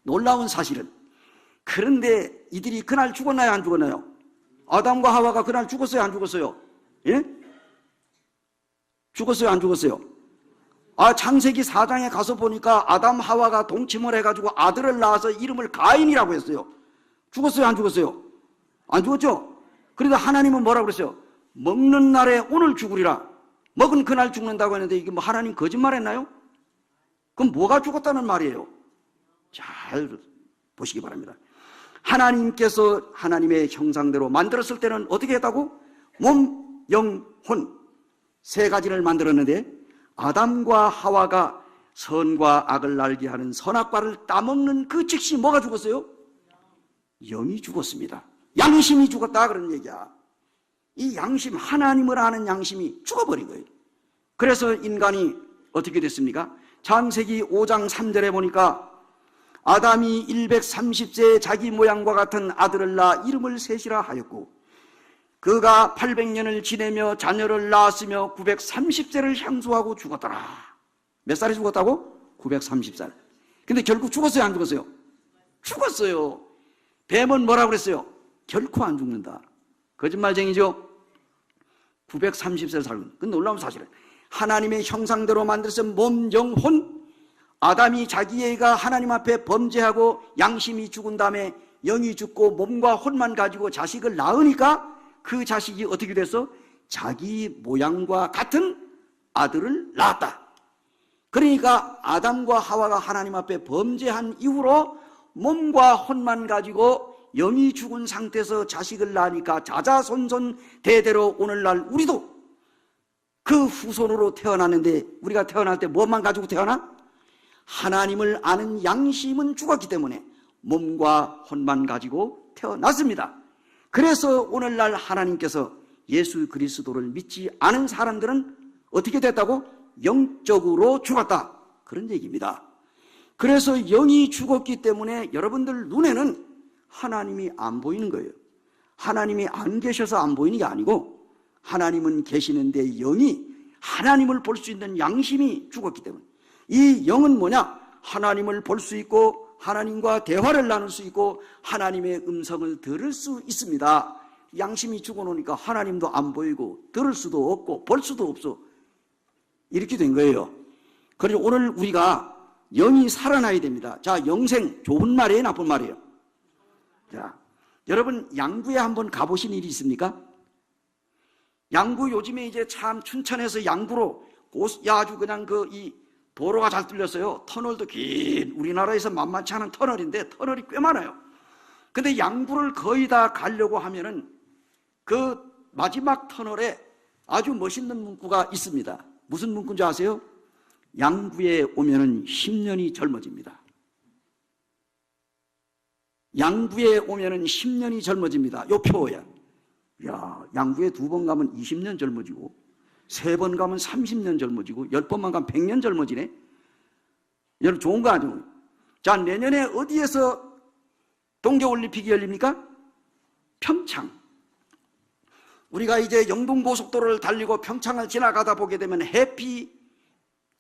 놀라운 사실은, 그런데 이들이 그날 죽었나요, 안 죽었나요? 아담과 하와가 그날 죽었어요, 안 죽었어요? 예? 죽었어요, 안 죽었어요? 창세기 4장에 가서 보니까 아담 하와가 동침을 해가지고 아들을 낳아서 이름을 가인이라고 했어요. 죽었어요, 안 죽었어요? 안 죽었죠? 그런데 하나님은 뭐라고 그랬어요? 먹는 날에 오늘 죽으리라. 먹은 그날 죽는다고 했는데 이게 뭐 하나님 거짓말했나요? 그럼 뭐가 죽었다는 말이에요? 잘 보시기 바랍니다. 하나님께서 하나님의 형상대로 만들었을 때는 어떻게 했다고? 몸, 영, 혼 세 가지를 만들었는데 아담과 하와가 선과 악을 알게 하는 선악과를 따먹는 그 즉시 뭐가 죽었어요? 영이 죽었습니다. 양심이 죽었다 그런 얘기야. 이 양심, 하나님을 아는 양심이 죽어버린 거예요. 그래서 인간이 어떻게 됐습니까? 창세기 5장 3절에 보니까 아담이 130세에 자기 모양과 같은 아들을 낳아 이름을 셋이라 하였고 그가 800년을 지내며 자녀를 낳았으며 930세를 향수하고 죽었더라. 몇 살에 죽었다고? 930살. 근데 결국 죽었어요, 안 죽었어요? 죽었어요. 뱀은 뭐라고 그랬어요? 결코 안 죽는다. 거짓말쟁이죠? 930세를 살고. 그 놀라운 사실은 하나님의 형상대로 만들어서 몸, 영, 혼. 아담이 자기애가 하나님 앞에 범죄하고 양심이 죽은 다음에 영이 죽고 몸과 혼만 가지고 자식을 낳으니까 그 자식이 어떻게 돼서 자기 모양과 같은 아들을 낳았다. 그러니까 아담과 하와가 하나님 앞에 범죄한 이후로 몸과 혼만 가지고 영이 죽은 상태에서 자식을 낳으니까 자자손손 대대로 오늘날 우리도 그 후손으로 태어났는데 우리가 태어날 때 뭐만 가지고 태어나? 하나님을 아는 양심은 죽었기 때문에 몸과 혼만 가지고 태어났습니다. 그래서 오늘날 하나님께서 예수 그리스도를 믿지 않은 사람들은 어떻게 됐다고? 영적으로 죽었다. 그런 얘기입니다. 그래서 영이 죽었기 때문에 여러분들 눈에는 하나님이 안 보이는 거예요. 하나님이 안 계셔서 안 보이는 게 아니고 하나님은 계시는데 영이 하나님을 볼 수 있는 양심이 죽었기 때문에 이 영은 뭐냐? 하나님을 볼 수 있고 하나님과 대화를 나눌 수 있고 하나님의 음성을 들을 수 있습니다. 양심이 죽어놓으니까 하나님도 안 보이고 들을 수도 없고 볼 수도 없어. 이렇게 된 거예요. 그래서 오늘 우리가 영이 살아나야 됩니다. 자, 영생 좋은 말이에요, 나쁜 말이에요? 자, 여러분 양구에 한번 가보신 일이 있습니까? 양구 요즘에 이제 참 춘천에서 양구로 아주 그냥 이 도로가 잘 뚫렸어요. 터널도 긴, 우리나라에서 만만치 않은 터널인데 터널이 꽤 많아요. 근데 양구를 거의 다 가려고 하면은 그 마지막 터널에 아주 멋있는 문구가 있습니다. 무슨 문구인지 아세요? 양구에 오면은 10년이 젊어집니다. 양구에 오면은 10년이 젊어집니다. 요 표야. 야, 양구에 2번 가면 20년 젊어지고 3번 가면 30년 젊어지고 10번만 가면 100년 젊어지네. 여러분 좋은 거 아니에요? 자, 내년에 어디에서 동계올림픽이 열립니까? 평창. 우리가 이제 영동고속도로를 달리고 평창을 지나가다 보게 되면 해피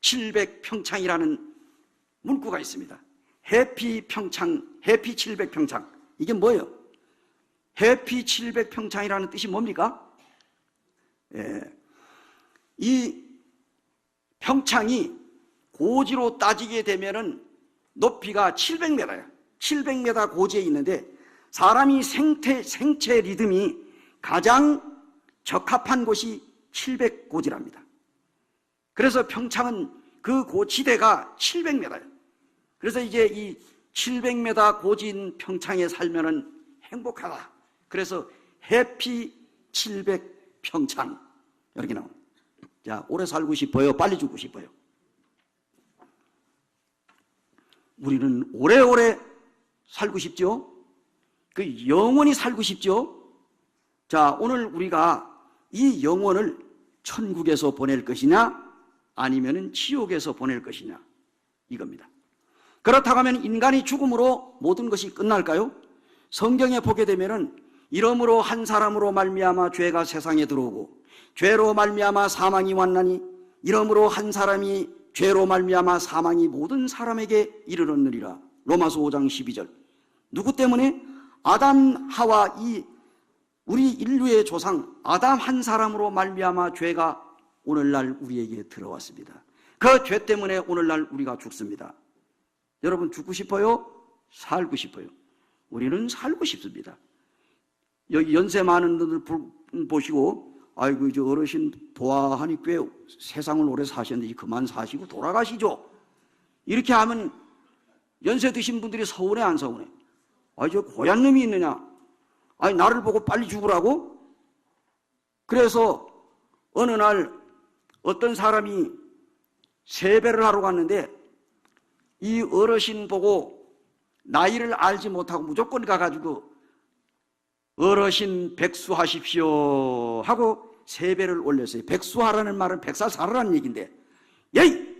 700 평창이라는 문구가 있습니다. 해피 평창, 해피 700 평창. 이게 뭐예요? 해피 700 평창이라는 뜻이 뭡니까? 이 평창이 고지로 따지게 되면은 높이가 700m야. 700m 고지에 있는데 사람이 생체 리듬이 가장 적합한 곳이 700고지랍니다. 그래서 평창은 그 고지대가 700m예요. 그래서 이제 이 700m 고지인 평창에 살면은 행복하다. 그래서 해피 700 평창 이렇게 나옵니다. 자, 오래 살고 싶어요? 빨리 죽고 싶어요? 우리는 오래오래 살고 싶죠? 그 영원히 살고 싶죠? 자, 오늘 우리가 이 영혼을 천국에서 보낼 것이냐 아니면 지옥에서 보낼 것이냐 이겁니다. 그렇다고 하면 인간이 죽음으로 모든 것이 끝날까요? 성경에 보게 되면은 이러므로 한 사람으로 말미암아 죄가 세상에 들어오고 죄로 말미암아 사망이 왔나니 이러므로 한 사람이 죄로 말미암아 사망이 모든 사람에게 이르렀느니라. 로마서 5장 12절. 누구 때문에? 아담 하와 이 우리 인류의 조상 아담 한 사람으로 말미암아 죄가 오늘날 우리에게 들어왔습니다. 그 죄 때문에 오늘날 우리가 죽습니다. 여러분 죽고 싶어요? 살고 싶어요? 우리는 살고 싶습니다. 여기 연세 많은 분들 보시고 아이고 이제 어르신 보아하니 꽤 세상을 오래 사셨는데 그만 사시고 돌아가시죠. 이렇게 하면 연세 드신 분들이 서운해 안 서운해? 아니 저 고얀 놈이 있느냐? 아니 나를 보고 빨리 죽으라고? 그래서 어느 날 어떤 사람이 세배를 하러 갔는데 이 어르신 보고 나이를 알지 못하고 무조건 가가지고 어르신 백수하십시오 하고 세배를 올렸어요. 백수하라는 말은 100살 살으라는 얘기인데 예이!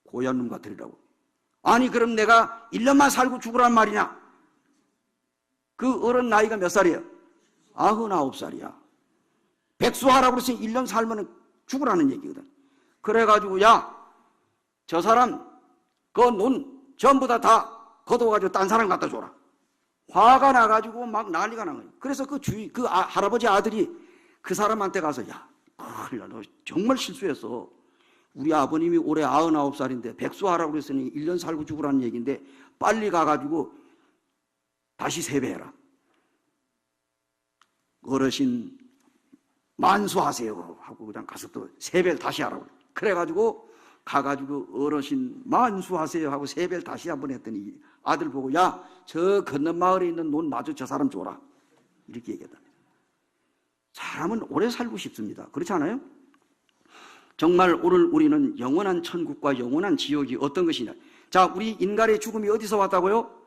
고얀 놈 같으리라고. 아니 그럼 내가 1년만 살고 죽으란 말이냐? 그 어른 나이가 몇 살이에요? 99살이야. 백수하라고 그랬으니 1년 살면 죽으라는 얘기거든. 그래가지고 야, 저 사람 그 눈 전부 다 걷어가지고 딴 사람 갖다 줘라. 화가 나가지고 막 난리가 난 거예요. 그래서 그 할아버지 아들이 그 사람한테 가서 야, 큰일 나, 너 정말 실수했어. 우리 아버님이 올해 99살인데 백수하라고 그랬으니 1년 살고 죽으라는 얘기인데 빨리 가가지고 다시 세배해라. 어르신 만수하세요 하고 그냥 가서 또 세배를 다시 하라고. 그래가지고 가가지고 어르신 만수하세요 하고 세배를 다시 한번 했더니 아들 보고 야, 저 건너 마을에 있는 논 마저 저 사람 줘라. 이렇게 얘기했다. 사람은 오래 살고 싶습니다. 그렇지 않아요? 정말 오늘 우리는 영원한 천국과 영원한 지옥이 어떤 것이냐. 자, 우리 인간의 죽음이 어디서 왔다고요?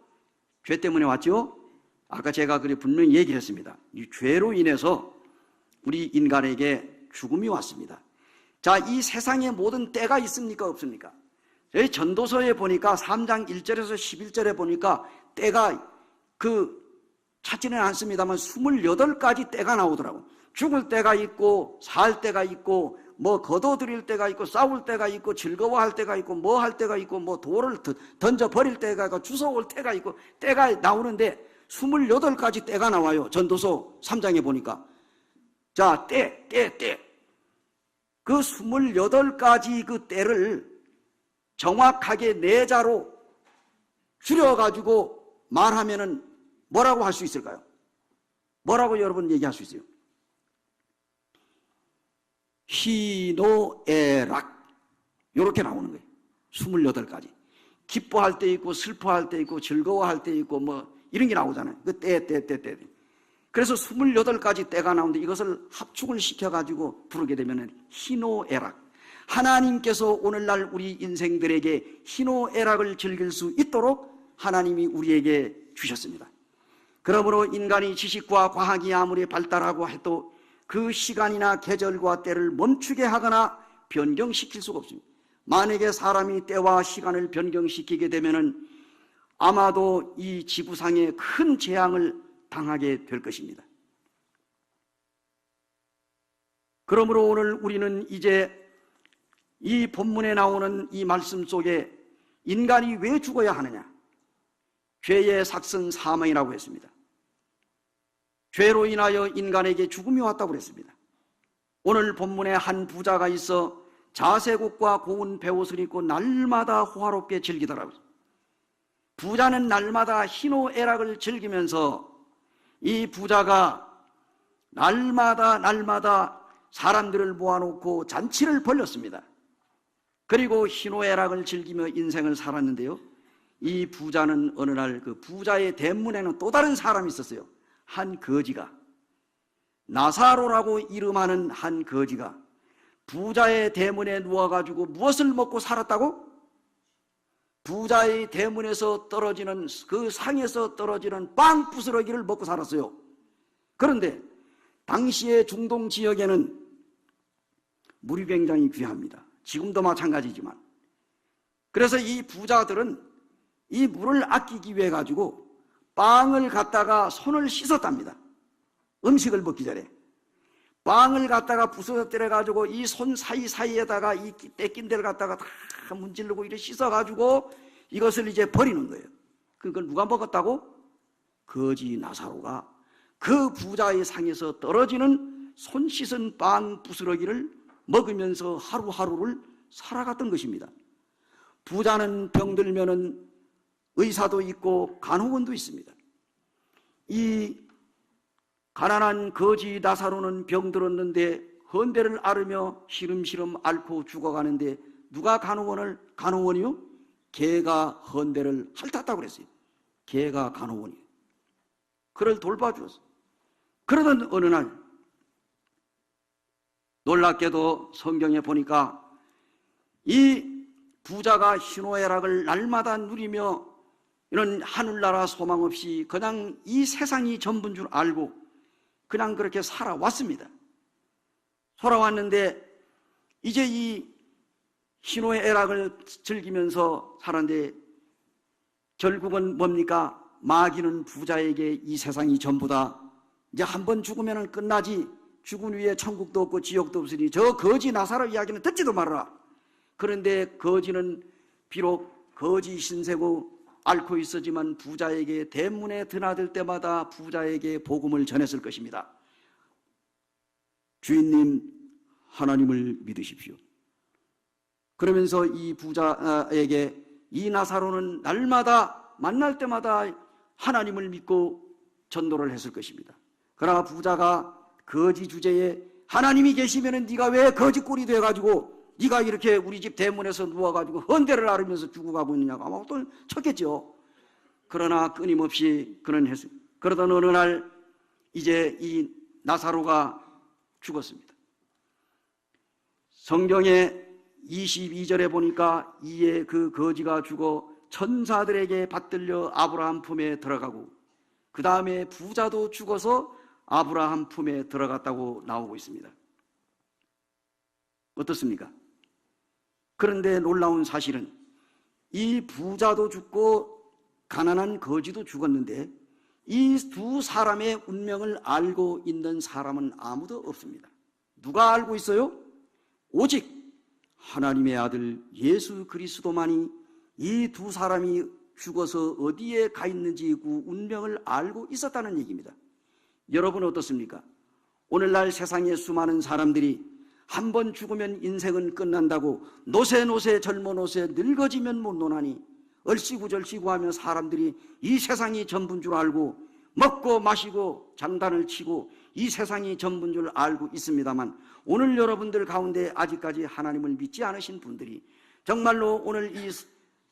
죄 때문에 왔죠? 아까 제가 그래 분명히 얘기를 했습니다. 이 죄로 인해서 우리 인간에게 죽음이 왔습니다. 자, 이 세상에 모든 때가 있습니까? 없습니까? 저희 전도서에 보니까 3장 1절에서 11절에 보니까 때가 찾지는 않습니다만 28가지 때가 나오더라고. 죽을 때가 있고 살 때가 있고 뭐 거둬들일 때가 있고 싸울 때가 있고 즐거워할 때가 있고 뭐 할 때가 있고 뭐 돌을 던져버릴 때가 있고 주워올 때가 있고 때가 나오는데 28가지 때가 나와요. 전도서 3장에 보니까. 자, 때. 그 28가지 그 때를 정확하게 내자로 줄여가지고 말하면은 뭐라고 할 수 있을까요? 뭐라고 여러분 얘기할 수 있어요? 희노애락. 요렇게 나오는 거예요. 28가지. 기뻐할 때 있고 슬퍼할 때 있고 즐거워할 때 있고 뭐 이런 게 나오잖아요. 그 때. 그래서 28가지 때가 나오는데 이것을 합축을 시켜가지고 부르게 되면 희노애락. 하나님께서 오늘날 우리 인생들에게 희노애락을 즐길 수 있도록 하나님이 우리에게 주셨습니다. 그러므로 인간이 지식과 과학이 아무리 발달하고 해도 그 시간이나 계절과 때를 멈추게 하거나 변경시킬 수가 없습니다. 만약에 사람이 때와 시간을 변경시키게 되면은 아마도 이 지구상에 큰 재앙을 당하게 될 것입니다. 그러므로 오늘 우리는 이제 이 본문에 나오는 이 말씀 속에 인간이 왜 죽어야 하느냐? 죄의 삭슨 사망이라고 했습니다. 죄로 인하여 인간에게 죽음이 왔다고 그랬습니다. 오늘 본문에 한 부자가 있어 자색옷과 고운 베옷을 입고 날마다 호화롭게 즐기더라고요. 부자는 날마다 희노애락을 즐기면서 이 부자가 날마다 사람들을 모아놓고 잔치를 벌였습니다. 그리고 희노애락을 즐기며 인생을 살았는데요, 이 부자는 어느 날 그 부자의 대문에는 또 다른 사람이 있었어요. 한 거지가, 나사로라고 이름하는 한 거지가 부자의 대문에 누워가지고 무엇을 먹고 살았다고? 부자의 대문에서 떨어지는, 그 상에서 떨어지는 빵 부스러기를 먹고 살았어요. 그런데 당시의 중동 지역에는 물이 굉장히 귀합니다. 지금도 마찬가지지만. 그래서 이 부자들은 이 물을 아끼기 위해 가지고 빵을 갖다가 손을 씻었답니다. 음식을 먹기 전에 빵을 갖다가 부서뜨려 가지고 이 손 사이사이에다가 이 뺏긴 데를 갖다가 다 문지르고 이렇게 씻어 가지고 이것을 이제 버리는 거예요. 그걸 누가 먹었다고? 거지 나사로가 그 부자의 상에서 떨어지는 손 씻은 빵 부스러기를 먹으면서 하루하루를 살아갔던 것입니다. 부자는 병들면은 의사도 있고 간호원도 있습니다. 이 가난한 거지 나사로는 병들었는데 헌대를 앓으며 시름시름 앓고 죽어가는데 누가 간호원이요? 개가 헌대를 핥았다고 그랬어요. 개가 간호원이에요. 그를 돌봐주었어. 그러던 어느 날 놀랍게도 성경에 보니까 이 부자가 희노애락을 날마다 누리며 이런 하늘나라 소망 없이 그냥 이 세상이 전부인 줄 알고 그냥 그렇게 살아왔습니다. 살아왔는데 이제 이 희노애락을 즐기면서 살았는데 결국은 뭡니까? 마귀는 부자에게 이 세상이 전부다. 이제 한번 죽으면 끝나지. 죽은 후에 천국도 없고 지옥도 없으니 저 거지 나사로 이야기는 듣지도 말아라. 그런데 거지는 비록 거지 신세고 앓고 있었지만 부자에게 대문에 드나들 때마다 부자에게 복음을 전했을 것입니다. 주인님, 하나님을 믿으십시오. 그러면서 이 부자에게 이 나사로는 날마다 만날 때마다 하나님을 믿고 전도를 했을 것입니다. 그러나 부자가 거지 주제에 하나님이 계시면은 네가 왜 거지꼴이 돼가지고 네가 이렇게 우리 집 대문에서 누워가지고 헌대를 앓으면서 죽어가고 있느냐고 아마 또 쳤겠죠. 그러나 끊임없이 그는 했습니다. 그러던 어느 날 이제 이 나사로가 죽었습니다. 성경에 22절에 보니까 이에 그 거지가 죽어 천사들에게 받들려 아브라함 품에 들어가고 그 다음에 부자도 죽어서 아브라함 품에 들어갔다고 나오고 있습니다. 어떻습니까? 그런데 놀라운 사실은 이 부자도 죽고 가난한 거지도 죽었는데 이 두 사람의 운명을 알고 있는 사람은 아무도 없습니다. 누가 알고 있어요? 오직 하나님의 아들 예수 그리스도만이 이 두 사람이 죽어서 어디에 가 있는지 그 운명을 알고 있었다는 얘기입니다. 여러분 어떻습니까? 오늘날 세상에 수많은 사람들이 한 번 죽으면 인생은 끝난다고 노세 젊어 노세 늙어지면 못 노나니 얼씨구절씨구 하며 사람들이 이 세상이 전부인 줄 알고 먹고 마시고 장단을 치고 이 세상이 전부인 줄 알고 있습니다만 오늘 여러분들 가운데 아직까지 하나님을 믿지 않으신 분들이 정말로 오늘 이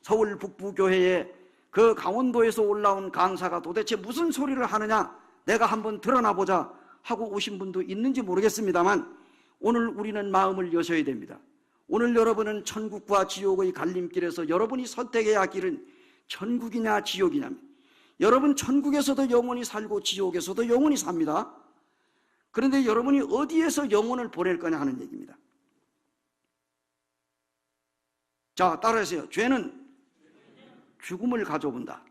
서울 북부교회에 그 강원도에서 올라온 강사가 도대체 무슨 소리를 하느냐 내가 한번 드러나 보자 하고 오신 분도 있는지 모르겠습니다만 오늘 우리는 마음을 여셔야 됩니다. 오늘 여러분은 천국과 지옥의 갈림길에서 여러분이 선택해야 할 길은 천국이냐 지옥이냐. 여러분 천국에서도 영원히 살고 지옥에서도 영원히 삽니다. 그런데 여러분이 어디에서 영혼을 보낼 거냐 하는 얘기입니다. 자, 따라하세요. 죄는 죽음을 가져온다.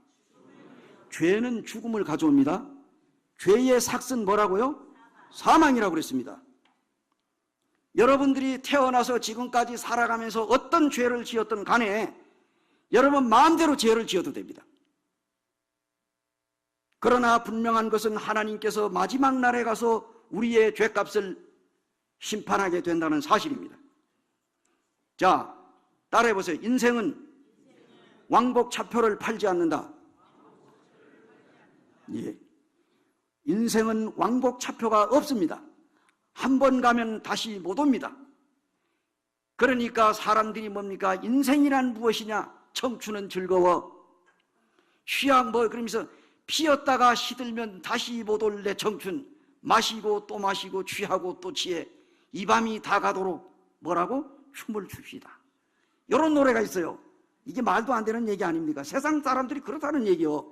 죄는 죽음을 가져옵니다. 죄의 삭은 뭐라고요? 사망이라고 그랬습니다. 여러분들이 태어나서 지금까지 살아가면서 어떤 죄를 지었든 간에 여러분 마음대로 죄를 지어도 됩니다. 그러나 분명한 것은 하나님께서 마지막 날에 가서 우리의 죄값을 심판하게 된다는 사실입니다. 자, 따라해보세요. 인생은 왕복 차표를 팔지 않는다. 예. 인생은 왕복 차표가 없습니다. 한 번 가면 다시 못 옵니다. 그러니까 사람들이 뭡니까? 인생이란 무엇이냐? 청춘은 즐거워. 취향 그러면서 피었다가 시들면 다시 못 올 내 청춘. 마시고 또 마시고 취하고 또 취해. 이 밤이 다 가도록 뭐라고? 춤을 춥시다. 이런 노래가 있어요. 이게 말도 안 되는 얘기 아닙니까? 세상 사람들이 그렇다는 얘기요.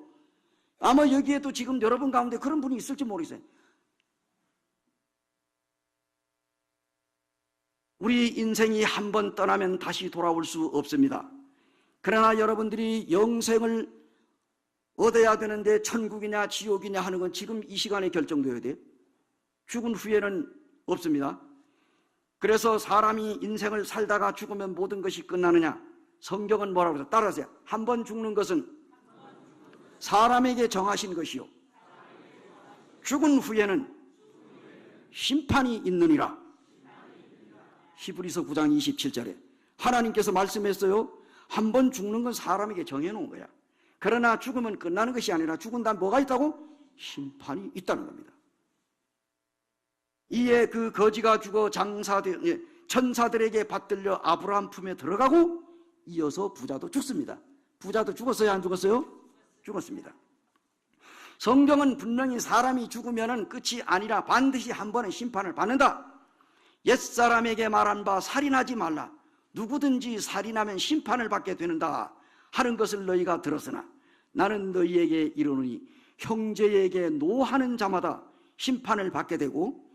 아마 여기에도 지금 여러분 가운데 그런 분이 있을지 모르겠어요. 우리 인생이 한 번 떠나면 다시 돌아올 수 없습니다. 그러나 여러분들이 영생을 얻어야 되는데 천국이냐 지옥이냐 하는 건 지금 이 시간에 결정되어야 돼요. 죽은 후에는 없습니다. 그래서 사람이 인생을 살다가 죽으면 모든 것이 끝나느냐? 성경은 뭐라고 해서 따라하세요. 한 번 죽는 것은 사람에게 정하신 것이요. 죽은 후에는 심판이 있느니라. 히브리서 9장 27절에 하나님께서 말씀했어요. 한 번 죽는 건 사람에게 정해놓은 거야. 그러나 죽으면 끝나는 것이 아니라 죽은 다음 뭐가 있다고? 심판이 있다는 겁니다. 이에 그 거지가 죽어 천사들에게 받들려 아브라함 품에 들어가고 이어서 부자도 죽습니다. 부자도 죽었어요? 안 죽었어요? 죽었습니다. 성경은 분명히 사람이 죽으면 끝이 아니라 반드시 한 번의 심판을 받는다. 옛사람에게 말한 바 살인하지 말라. 누구든지 살인하면 심판을 받게 되는다 하는 것을 너희가 들었으나 나는 너희에게 이르노니 형제에게 노하는 자마다 심판을 받게 되고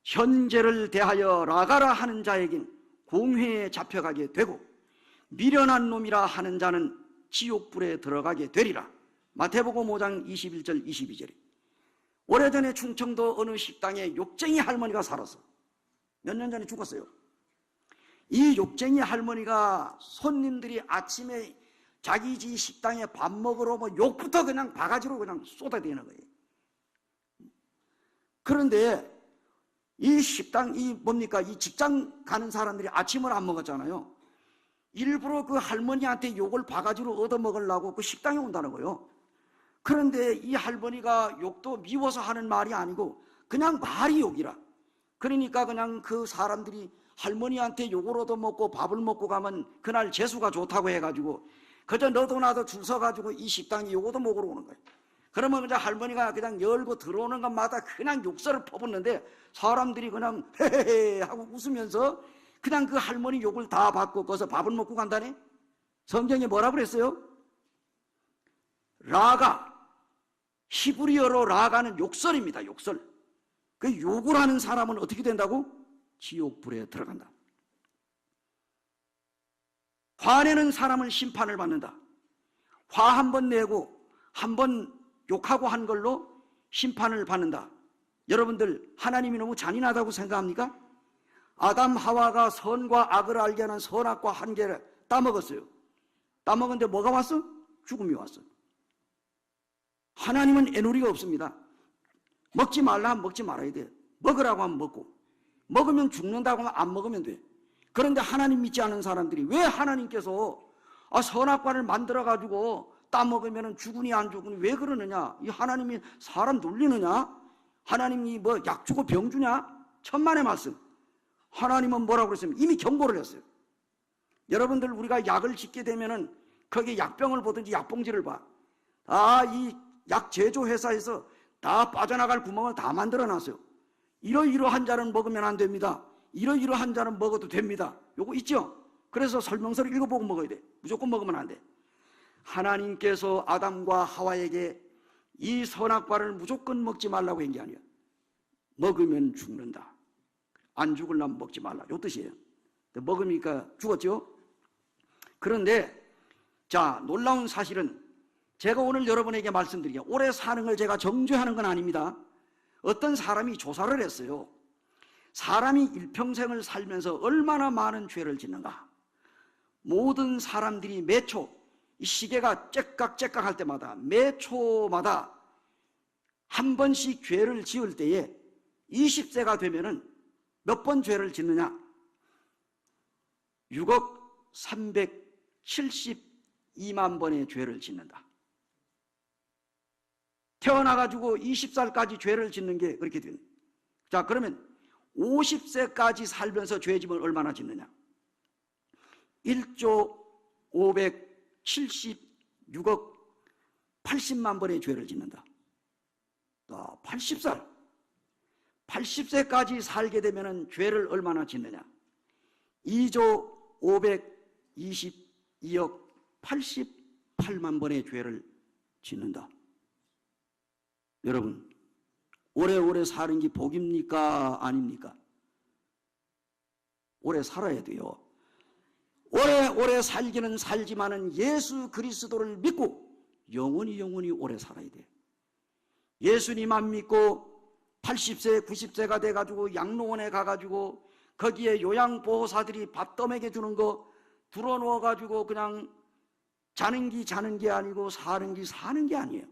현재를 대하여 라가라 하는 자에겐 공회에 잡혀가게 되고 미련한 놈이라 하는 자는 지옥불에 들어가게 되리라. 마태복음 5장 21절 22절에 오래전에 충청도 어느 식당에 욕쟁이 할머니가 살았어. 몇 년 전에 죽었어요. 이 욕쟁이 할머니가 손님들이 아침에 자기 집 식당에 밥 먹으러 욕부터 그냥 바가지로 그냥 쏟아대는 거예요. 그런데 이 식당, 이 직장 가는 사람들이 아침을 안 먹었잖아요. 일부러 그 할머니한테 욕을 바가지로 얻어먹으려고 그 식당에 온다는 거예요. 그런데 이 할머니가 욕도 미워서 하는 말이 아니고 그냥 말이 욕이라. 그러니까 그냥 그 사람들이 할머니한테 욕을 얻어먹고 밥을 먹고 가면 그날 재수가 좋다고 해가지고 그저 너도 나도 줄 서가지고 이 식당에 욕 얻어먹으러 오는 거예요. 그러면 그냥 할머니가 그냥 열고 들어오는 것마다 그냥 욕설을 퍼붓는데 사람들이 그냥 헤헤헤 하고 웃으면서 그냥 그 할머니 욕을 다 받고 거기서 밥을 먹고 간다네. 성경에 뭐라고 그랬어요? 라가, 히브리어로 라가는 욕설입니다. 욕설. 그 욕을 하는 사람은 어떻게 된다고? 지옥불에 들어간다. 화내는 사람은 심판을 받는다. 화 한 번 내고 한 번 욕하고 한 걸로 심판을 받는다. 여러분들 하나님이 너무 잔인하다고 생각합니까? 아담 하와가 선과 악을 알게 하는 선악과 한계를 따먹었어요. 따먹었는데 뭐가 왔어? 죽음이 왔어. 하나님은 애누리가 없습니다. 먹지 말라 하면 먹지 말아야 돼. 먹으라고 하면 먹고 먹으면 죽는다고 하면 안 먹으면 돼. 그런데 하나님 믿지 않은 사람들이 왜 하나님께서 선악과를 만들어가지고 따먹으면 죽으니 안 죽으니 왜 그러느냐? 이 하나님이 사람 놀리느냐? 하나님이 약 주고 병 주냐? 천만의 말씀. 하나님은 뭐라고 그랬으면 이미 경고를 했어요. 여러분들 우리가 약을 짓게 되면은 거기에 약병을 보든지 약봉지를 봐. 이 약 제조 회사에서 다 빠져나갈 구멍을 다 만들어 놨어요. 이러이러한 잔은 먹으면 안 됩니다. 이러이러한 잔은 먹어도 됩니다. 요거 있죠? 그래서 설명서를 읽어보고 먹어야 돼. 무조건 먹으면 안 돼. 하나님께서 아담과 하와에게 이 선악과를 무조건 먹지 말라고 한 게 아니야. 먹으면 죽는다. 안 죽으려면 먹지 말라. 요 뜻이에요. 먹으니까 죽었죠? 그런데 자, 놀라운 사실은 제가 오늘 여러분에게 말씀드리게 오래 사는 걸 제가 정죄하는 건 아닙니다. 어떤 사람이 조사를 했어요. 사람이 일평생을 살면서 얼마나 많은 죄를 짓는가. 모든 사람들이 매 초, 이 시계가 째깍째깍 할 때마다 매 초마다 한 번씩 죄를 지을 때에 20세가 되면은 몇 번 죄를 짓느냐? 6억 372만 번의 죄를 짓는다. 태어나가지고 20살까지 죄를 짓는 게 그렇게 됩니다. 자, 그러면 50세까지 살면서 죄짐을 얼마나 짓느냐? 1조 576억 80만 번의 죄를 짓는다. 80세까지 살게 되면 죄를 얼마나 짓느냐? 2조 522억 88만 번의 죄를 짓는다. 여러분, 오래오래 사는 게 복입니까? 아닙니까? 오래 살아야 돼요. 오래오래 살기는 살지만은 예수 그리스도를 믿고 영원히 오래 살아야 돼. 예수님만 믿고 80세, 90세가 돼가지고 양로원에 가가지고 거기에 요양보호사들이 밥 떠먹여 주는 거 들어놓아가지고 그냥 자는 게 아니고 사는 게 아니에요.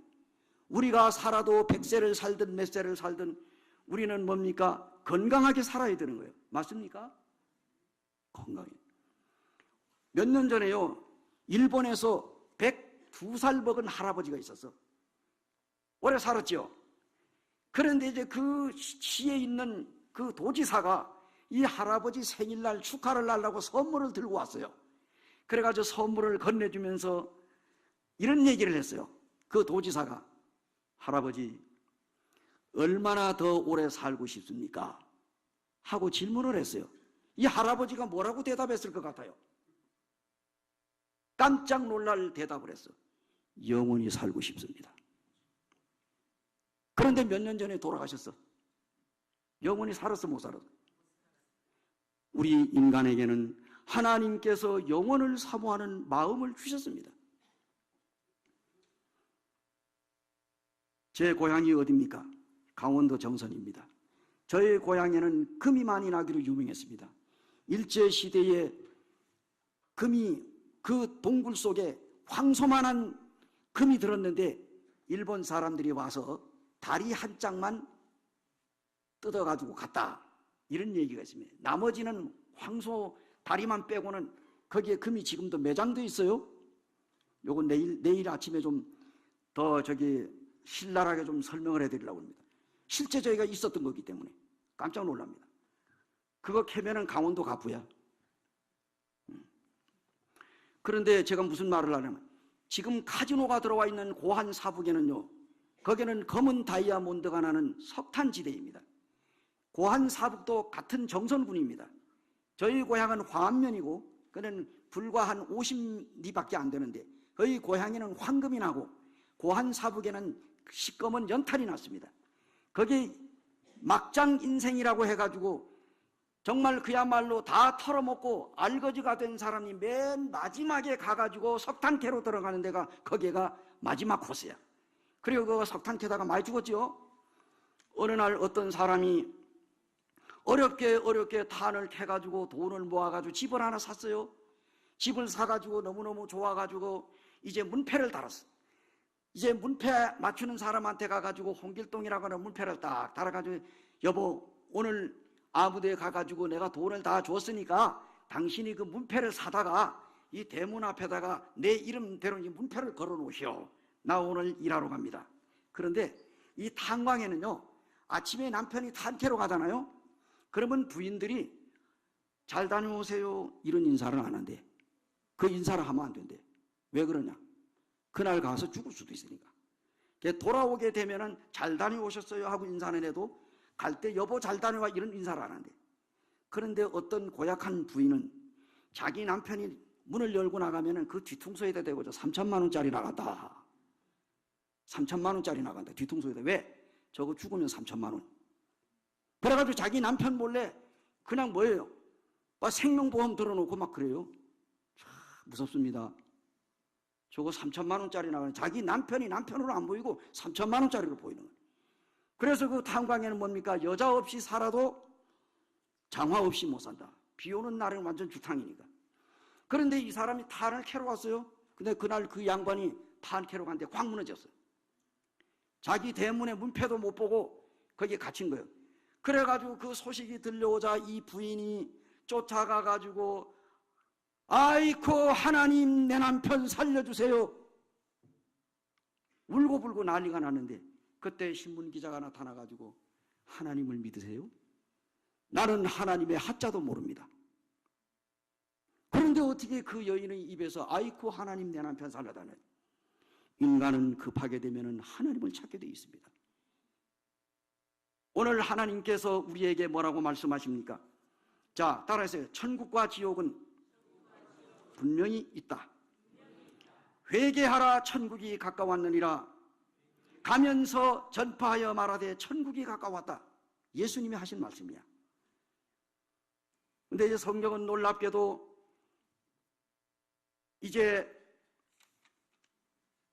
우리가 살아도 100세를 살든 몇 세를 살든 우리는 뭡니까? 건강하게 살아야 되는 거예요. 맞습니까? 건강해. 몇 년 전에요, 일본에서 102살 먹은 할아버지가 있었어. 오래 살았죠. 그런데 이제 그 시에 있는 그 도지사가 이 할아버지 생일날 축하를 하려고 선물을 들고 왔어요. 그래가지고 선물을 건네주면서 이런 얘기를 했어요. 그 도지사가, 할아버지 얼마나 더 오래 살고 싶습니까? 하고 질문을 했어요. 이 할아버지가 뭐라고 대답했을 것 같아요? 깜짝 놀랄 대답을 했어. 영원히 살고 싶습니다. 그런데 몇 년 전에 돌아가셨어. 영원히 살았어, 못 살았어? 우리 인간에게는 하나님께서 영원을 사모하는 마음을 주셨습니다. 제 고향이 어디입니까? 강원도 정선입니다. 저의 고향에는 금이 많이 나기로 유명했습니다. 일제시대에 금이 그 동굴 속에 황소만한 금이 들었는데 일본 사람들이 와서 다리 한 짝만 뜯어가지고 갔다. 이런 얘기가 있습니다. 나머지는 황소 다리만 빼고는 거기에 금이 지금도 매장되어 있어요. 요거 내일 아침에 좀 더 신랄하게 좀 설명을 해드리려고 합니다. 실제 저희가 있었던 거기 때문에 깜짝 놀랍니다. 그거 캐면은 강원도 가부야. 그런데 제가 무슨 말을 하냐면, 지금 카지노가 들어와 있는 고한 사북에는요, 거기는 검은 다이아몬드가 나는 석탄지대입니다. 고한 사북도 같은 정선군입니다. 저희 고향은 화암면이고 그는 불과 한 50리밖에 안 되는데 저희 고향에는 황금이 나고 고한 사북에는 시꺼먼 연탄이 났습니다. 거기 막장 인생이라고 해가지고 정말 그야말로 다 털어먹고 알거지가 된 사람이 맨 마지막에 가가지고 석탄캐로 들어가는 데가 거기가 마지막 코스야. 그리고 그 석탄캐다가 많이 죽었죠. 어느 날 어떤 사람이 어렵게 탄을 캐가지고 돈을 모아가지고 집을 하나 샀어요. 집을 사가지고 너무너무 좋아가지고 이제 문패를 달았어. 이제 문패 맞추는 사람한테 가가지고 홍길동이라고 하는 문패를 딱 달아가지고, 여보 오늘 아무데에 가가지고 내가 돈을 다 줬으니까 당신이 그 문패를 사다가 이 대문 앞에다가 내 이름대로 이 문패를 걸어 놓으시오. 나 오늘 일하러 갑니다. 그런데 이 탄광에는요, 아침에 남편이 탄캐로 가잖아요. 그러면 부인들이 잘 다녀오세요 이런 인사를 안 한대. 그 인사를 하면 안 된대. 왜 그러냐? 그날 가서 죽을 수도 있으니까. 돌아오게 되면은 잘 다녀오셨어요 하고 인사는 해도 갈 때 여보 잘 다녀와 이런 인사를 안 한대. 그런데 어떤 고약한 부인은 자기 남편이 문을 열고 나가면은 그 뒤통수에다 대고 3천만 원짜리 나간다. 3천만 원짜리 나간다. 뒤통수에다. 왜? 저거 죽으면 3천만 원. 그래가지고 자기 남편 몰래 그냥 뭐예요? 막 생명보험 들어놓고 막 그래요. 참 무섭습니다. 저거 3천만 원짜리 나가는, 자기 남편이 남편으로 안 보이고 3천만 원짜리로 보이는 거예요. 그래서 그 탄광에는 뭡니까? 여자 없이 살아도 장화 없이 못 산다. 비 오는 날은 완전 주탕이니까. 그런데 이 사람이 탄을 캐러 왔어요. 근데 그날 그 양반이 탄 캐러 갔는데 확 무너졌어요. 자기 대문에 문패도 못 보고 거기에 갇힌 거예요. 그래가지고 그 소식이 들려오자 이 부인이 쫓아가가지고 아이고 하나님 내 남편 살려주세요. 울고불고 난리가 났는데 그때 신문기자가 나타나가지고 하나님을 믿으세요? 나는 하나님의 하자도 모릅니다. 그런데 어떻게 그 여인의 입에서 아이쿠 하나님 내 남편 살려다는, 인간은 급하게 되면 하나님을 찾게 되어 있습니다. 오늘 하나님께서 우리에게 뭐라고 말씀하십니까? 자, 따라하세요. 천국과 지옥은 분명히 있다. 회개하라, 천국이 가까웠느니라. 가면서 전파하여 말하되 천국이 가까웠다. 예수님이 하신 말씀이야. 근데 이제 성경은 놀랍게도 이제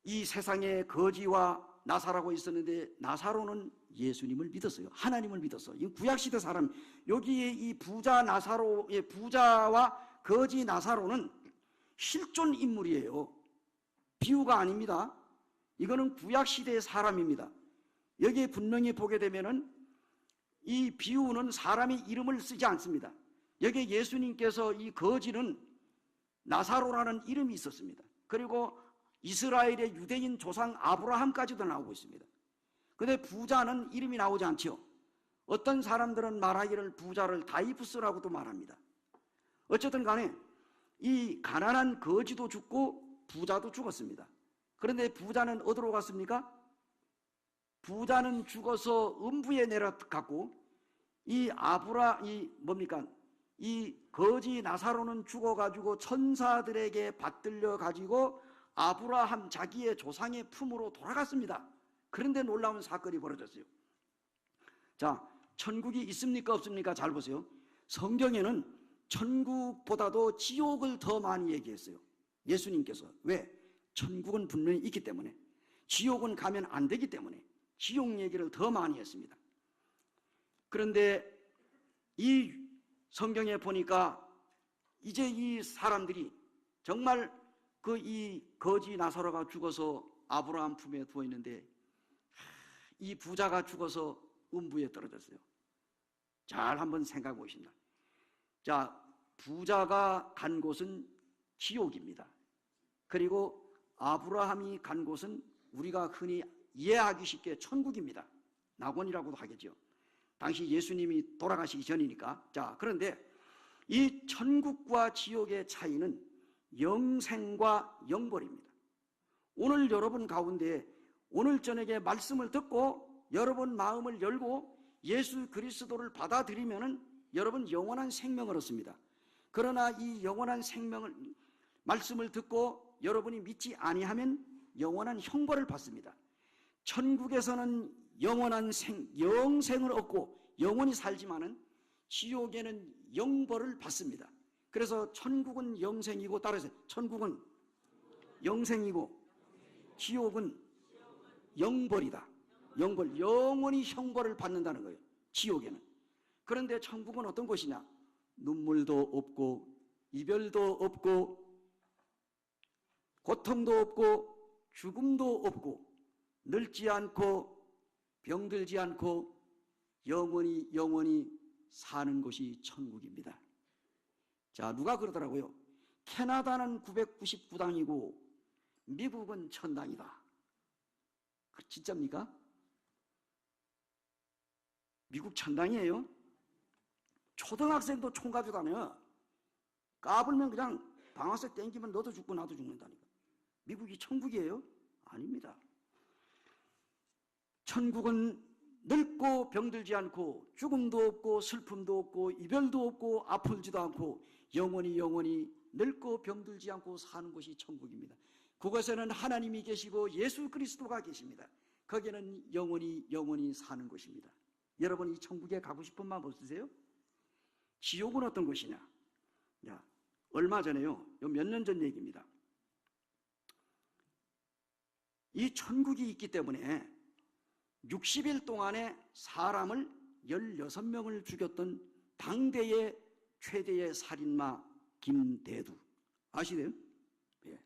이 세상에 거지와 나사라고 있었는데, 나사로는 예수님을 믿었어요. 하나님을 믿었어. 이 구약시대 사람, 여기에 이 부자 나사로의, 부자와 거지 나사로는 실존 인물이에요. 비유가 아닙니다. 이거는 구약시대의 사람입니다. 여기에 분명히 보게 되면은 이 비유는 사람의 이름을 쓰지 않습니다. 여기에 예수님께서 이 거지는 나사로라는 이름이 있었습니다. 그리고 이스라엘의 유대인 조상 아브라함까지도 나오고 있습니다. 그런데 부자는 이름이 나오지 않죠. 어떤 사람들은 말하기를 부자를 다이부스라고도 말합니다. 어쨌든 간에 이 가난한 거지도 죽고 부자도 죽었습니다. 그런데 부자는 어디로 갔습니까? 부자는 죽어서 음부에 내려갔고, 이 거지 나사로는 죽어가지고 천사들에게 받들려 가지고 아브라함 자기의 조상의 품으로 돌아갔습니다. 그런데 놀라운 사건이 벌어졌어요. 자, 천국이 있습니까 없습니까? 잘 보세요. 성경에는 천국보다도 지옥을 더 많이 얘기했어요. 예수님께서. 왜? 천국은 분명히 있기 때문에, 지옥은 가면 안 되기 때문에 지옥 얘기를 더 많이 했습니다. 그런데 이 성경에 보니까 이제 이 사람들이 정말 이 거지 나사로가 죽어서 아브라함 품에 두어 있는데, 이 부자가 죽어서 음부에 떨어졌어요. 잘 한번 생각해 보십니다. 자, 부자가 간 곳은 지옥입니다. 그리고 아브라함이 간 곳은 우리가 흔히 이해하기 쉽게 천국입니다. 낙원이라고도 하겠죠. 당시 예수님이 돌아가시기 전이니까. 자, 그런데 이 천국과 지옥의 차이는 영생과 영벌입니다. 오늘 여러분 가운데 오늘 저녁에 말씀을 듣고 여러분 마음을 열고 예수 그리스도를 받아들이면은 여러분 영원한 생명을 얻습니다. 그러나 이 영원한 생명을, 말씀을 듣고 여러분이 믿지 아니하면 영원한 형벌을 받습니다. 천국에서는 영원한 영생을 얻고 영원히 살지만은 지옥에는 영벌을 받습니다. 그래서 천국은 영생이고, 따라서 천국은 영생이고 지옥은 영벌이다. 영벌, 영원히 형벌을 받는다는 거예요. 지옥에는. 그런데 천국은 어떤 곳이냐? 눈물도 없고 이별도 없고 고통도 없고 죽음도 없고 늙지 않고 병들지 않고 영원히 사는 곳이 천국입니다. 자, 누가 그러더라고요. 캐나다는 999당이고 미국은 1000당이다. 진짜입니까? 미국 1000당이에요? 초등학생도 총 가지고 다녀. 까불면 그냥 방아쇠 땡기면 너도 죽고 나도 죽는다니까. 미국이 천국이에요? 아닙니다. 천국은 늙고 병들지 않고 죽음도 없고 슬픔도 없고 이별도 없고 아플지도 않고 영원히 늙고 병들지 않고 사는 곳이 천국입니다. 그곳에는 하나님이 계시고 예수 그리스도가 계십니다. 거기는 영원히 사는 곳입니다. 여러분, 이 천국에 가고 싶은 마음 없으세요? 지옥은 어떤 곳이냐? 야, 얼마 전에요, 몇 년 전 얘기입니다. 이 천국이 있기 때문에 60일 동안에 사람을 16명을 죽였던 당대의 최대의 살인마 김대두 아시나요? 예.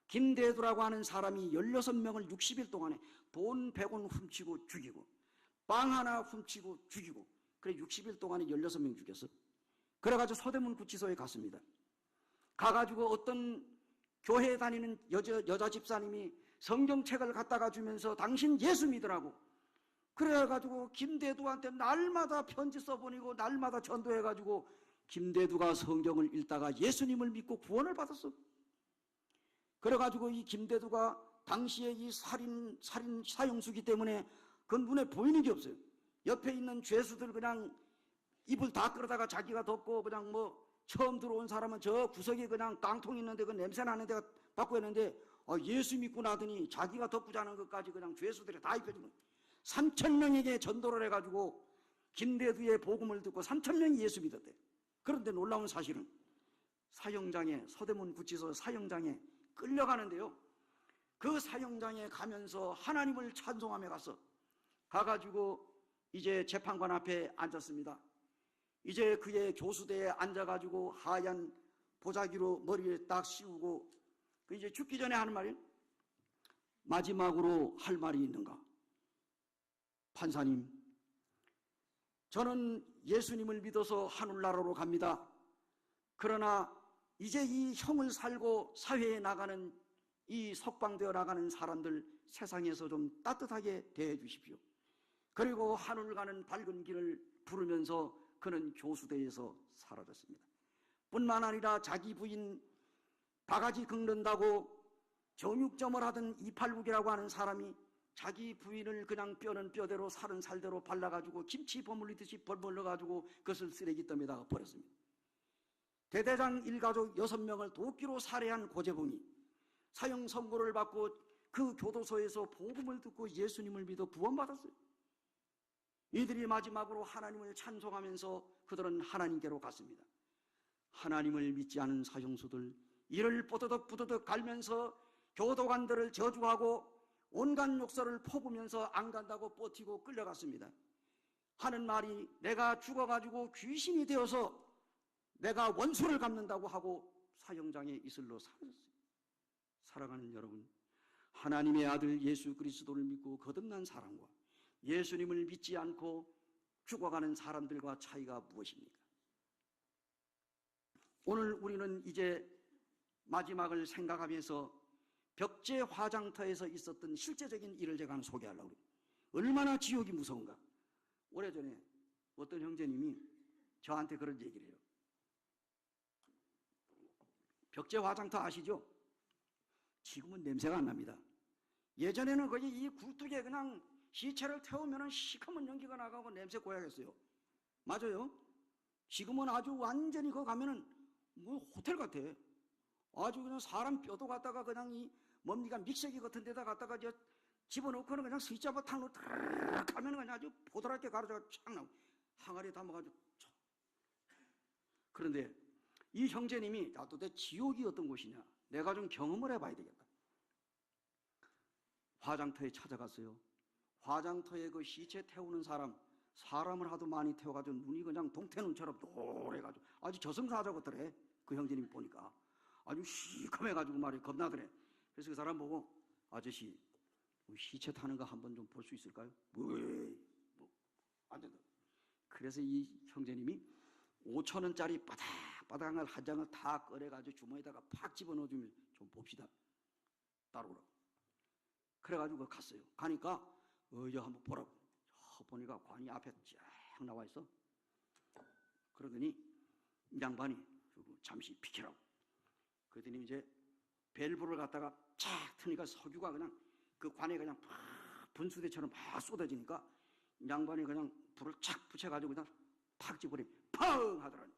김대두라고 하는 사람이 16명을 60일 동안에 돈 100원 훔치고 죽이고 빵 하나 훔치고 죽이고, 그래 60일 동안에 16명 죽였어. 그래가지고 서대문 구치소에 갔습니다. 가가지고 어떤 교회에 다니는 여자 집사님이 성경책을 갖다가 주면서 당신 예수 믿으라고, 그래가지고 김대두한테 날마다 편지 써보내고 날마다 전도해가지고 김대두가 성경을 읽다가 예수님을 믿고 구원을 받았어. 그래가지고 이 김대두가 당시에 이 살인 사형수기 때문에 그 눈에 보이는 게 없어요. 옆에 있는 죄수들 그냥 입을 다 끌어다가 자기가 덮고 그냥 뭐 처음 들어온 사람은 저 구석에 그냥 깡통 있는데 그 냄새 나는 데가 받고 했는데 예수 믿고 나더니 자기가 덮고 자는 것까지 그냥 죄수들이 다 입혀주는 3,000명에게 전도를 해가지고 김대두의 복음을 듣고 3,000명이 예수 믿었대. 그런데 놀라운 사실은 사형장에 서대문 구치소 사형장에 끌려가는데요. 그 사형장에 가면서 하나님을 찬송하며 가가지고 이제 재판관 앞에 앉았습니다. 이제 그의 교수대에 앉아가지고 하얀 보자기로 머리에 딱 씌우고 이제 죽기 전에 하는 말이 마지막으로 할 말이 있는가? 판사님, 저는 예수님을 믿어서 하늘나라로 갑니다. 그러나 이제 이 형을 살고 사회에 나가는 이 석방되어 나가는 사람들 세상에서 좀 따뜻하게 대해 주십시오. 그리고 하늘 가는 밝은 길을 부르면서 그는 교수대에서 사라졌습니다. 뿐만 아니라 자기 부인 바가지 긁는다고 정육점을 하던 이팔국이라고 하는 사람이 자기 부인을 그냥 뼈는 뼈대로 살은 살대로 발라가지고 김치 버물리듯이 벌벌러가지고 그것을 쓰레기더미에다가 버렸습니다. 대대장 일가족 6명을 도끼로 살해한 고재봉이 사형 선고를 받고 그 교도소에서 복음을 듣고 예수님을 믿어 구원받았어요. 이들이 마지막으로 하나님을 찬송하면서 그들은 하나님께로 갔습니다. 하나님을 믿지 않은 사형수들 이를 뽀드득 갈면서 교도관들을 저주하고 온갖 욕설을 퍼부면서 안 간다고 버티고 끌려갔습니다. 하는 말이 내가 죽어가지고 귀신이 되어서 내가 원수를 갚는다고 하고 사형장에 이슬로 사라졌어요. 사랑하는 여러분, 하나님의 아들 예수 그리스도를 믿고 거듭난 사람과 예수님을 믿지 않고 죽어가는 사람들과 차이가 무엇입니까? 오늘 우리는 이제 마지막을 생각하면서 벽제 화장터에서 있었던 실제적인 일을 제가 소개하려고 그래요. 얼마나 지옥이 무서운가. 오래전에 어떤 형제님이 저한테 그런 얘기를 해요. 벽제 화장터 아시죠? 지금은 냄새가 안 납니다. 예전에는 거기 이 굴뚝에 그냥 시체를 태우면 시커먼 연기가 나가고 냄새 고약했어요. 맞아요. 지금은 아주 완전히 거기 가면은 뭐 호텔 같아. 아주 그냥 사람 뼈도 갖다가 그냥 이 뭡니까 믹서기 같은 데다 갖다가 저 집어넣고는 그냥 스위치아바 탕로 탁 하면 그냥 아주 보드랗게 가르쳐가 쫙 나오고 항아리에 담아가지고. 그런데 이 형제님이 도대체 지옥이 어떤 곳이냐? 내가 좀 경험을 해봐야 되겠다. 화장터에 찾아갔어요. 화장터에 그 시체 태우는 사람을 하도 많이 태워가지고 눈이 그냥 동태눈처럼 노래가지고 아주 저승사자 같더래. 그 형제님이 보니까 아주 시커매가지고 말이 겁나더래. 그래서 그 사람 보고 아저씨 시체 타는 거 한번 좀 볼 수 있을까요? 안 된다. 그래서 이 형제님이 5,000원짜리 바닥을 한 장을 다 꺼내가지고 주머니에다가 팍 집어넣어주면 좀 봅시다. 따라오라고. 그래가지고 갔어요. 가니까 저 한번 보라고. 보니까 관이 앞에 쫙 나와 있어. 그러더니 양반이 잠시 비켜라고. 그러더니 이제 밸브를 갖다가 쫙 트니까 석유가 그냥 그 관에 그냥 팍 분수대처럼 막 쏟아지니까 양반이 그냥 불을 착 붙여가지고 그냥 팍 집어버리면 펑 하더라니.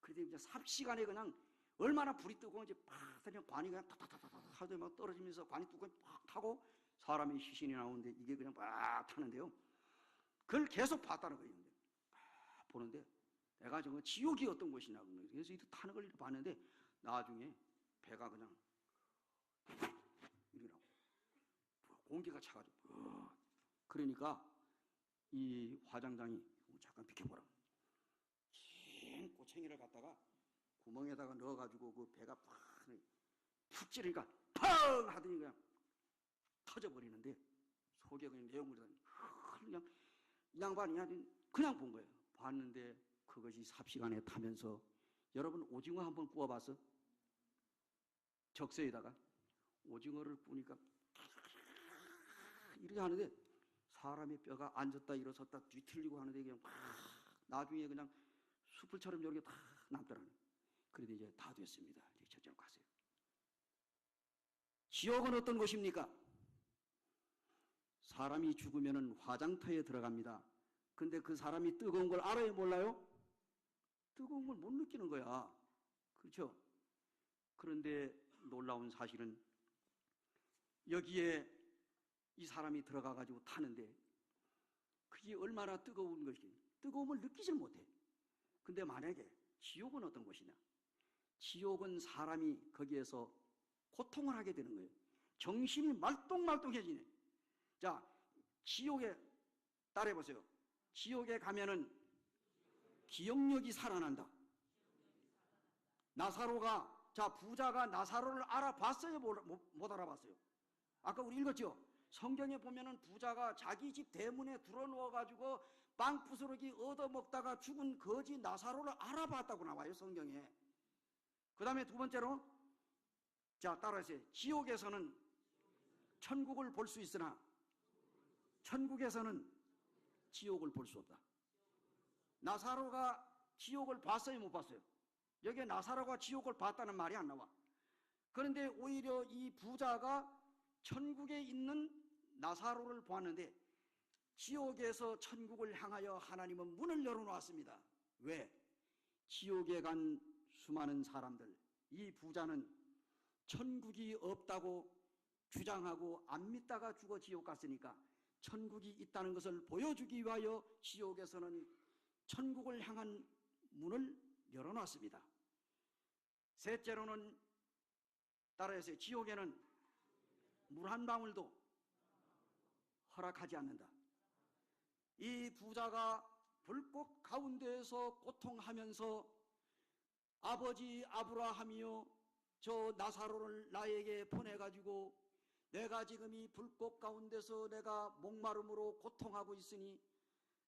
그러더니 이제 삽시간에 그냥 얼마나 불이 뜨거운지 팍 그냥 관이 그냥 타타타타 하더니 막 떨어지면서 관이 뚜껑이 팍 타고 사람의 시신이 나오는데 이게 그냥 막 타는데요. 그걸 계속 봤다는 거예요. 보는데 내가 정말 지옥이 어떤 곳이냐. 그래서 이렇게 타는 걸 봤는데 나중에 배가 그냥 이러고 공기가 차가지고 그러니까 이 화장장이 잠깐 비켜보라. 긴 꼬챙이를 갖다가 구멍에다가 넣어가지고 그 배가 푹 찌르니까 펑 하더니 그냥 터져버리는데 속에 그냥 내용물이 그냥 양반이 그냥 본 거예요. 봤는데 그것이 삽시간에 타면서 여러분 오징어 한번 구워봤어? 적세에다가 오징어를 구우니까 이렇게 하는데 사람의 뼈가 앉았다 일어섰다 뒤틀리고 하는데 그냥 막 나중에 그냥 수풀처럼 이렇게 다 남더라는. 그런데 이제 다 됐습니다. 이제 저쪽으로 가세요. 지옥은 어떤 곳입니까? 사람이 죽으면 화장터에 들어갑니다. 근데 그 사람이 뜨거운 걸 알아요, 몰라요? 뜨거운 걸 못 느끼는 거야. 그렇죠? 그런데 놀라운 사실은 여기에 이 사람이 들어가가지고 타는데 그게 얼마나 뜨거운 것인지 뜨거움을 느끼질 못해. 근데 만약에 지옥은 어떤 곳이냐? 지옥은 사람이 거기에서 고통을 하게 되는 거예요. 정신이 말똥말똥해지네. 자, 지옥에 따라해보세요. 지옥에 가면은 기억력이 살아난다. 나사로가, 자, 부자가 나사로를 알아봤어요? 못 알아봤어요? 아까 우리 읽었죠? 성경에 보면은 부자가 자기 집 대문에 들어누워가지고 빵 부스러기 얻어먹다가 죽은 거지 나사로를 알아봤다고 나와요, 성경에. 그 다음에 두 번째로, 자, 따라하세요. 지옥에서는 천국을 볼 수 있으나 천국에서는 지옥을 볼 수 없다. 나사로가 지옥을 봤어요, 못 봤어요? 여기에 나사로가 지옥을 봤다는 말이 안 나와. 그런데 오히려 이 부자가 천국에 있는 나사로를 보았는데 지옥에서 천국을 향하여 하나님은 문을 열어놓았습니다. 왜? 지옥에 간 수많은 사람들, 이 부자는 천국이 없다고 주장하고 안 믿다가 죽어 지옥 갔으니까 천국이 있다는 것을 보여주기 위하여 지옥에서는 천국을 향한 문을 열어놨습니다. 셋째로는 따라해서 지옥에는 물 한 방울도 허락하지 않는다. 이 부자가 불꽃 가운데에서 고통하면서 아버지 아브라함이여 저 나사로를 나에게 보내가지고 내가 지금 이 불꽃 가운데서 내가 목마름으로 고통하고 있으니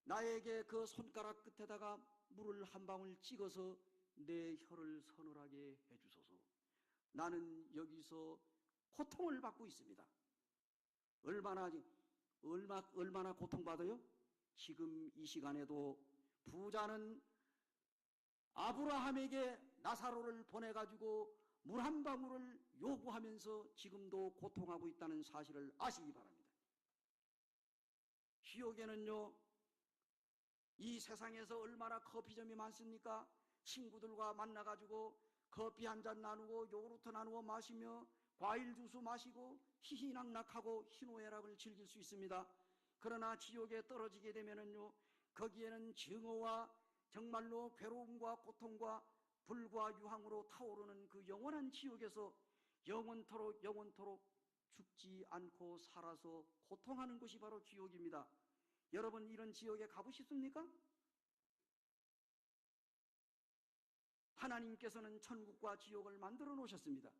나에게 그 손가락 끝에다가 물을 한 방울 찍어서 내 혀를 서늘하게 해주소서. 나는 여기서 고통을 받고 있습니다. 얼마나 고통받아요? 지금 이 시간에도 부자는 아브라함에게 나사로를 보내가지고 물 한 방울을 요구하면서 지금도 고통하고 있다는 사실을 아시기 바랍니다. 지옥에는요, 이 세상에서 얼마나 커피점이 많습니까? 친구들과 만나가지고 커피 한 잔 나누고 요구르트 나누어 마시며 과일 주스 마시고 희희낙낙하고 희노애락을 즐길 수 있습니다. 그러나 지옥에 떨어지게 되면은요, 거기에는 증오와 정말로 괴로움과 고통과 불과 유황으로 타오르는 그 영원한 지옥에서 영원토록 죽지 않고 살아서 고통하는 것이 바로 지옥입니다. 여러분, 이런 지옥에 가고 싶습니까? 하나님께서는 천국과 지옥을 만들어 놓으셨습니다.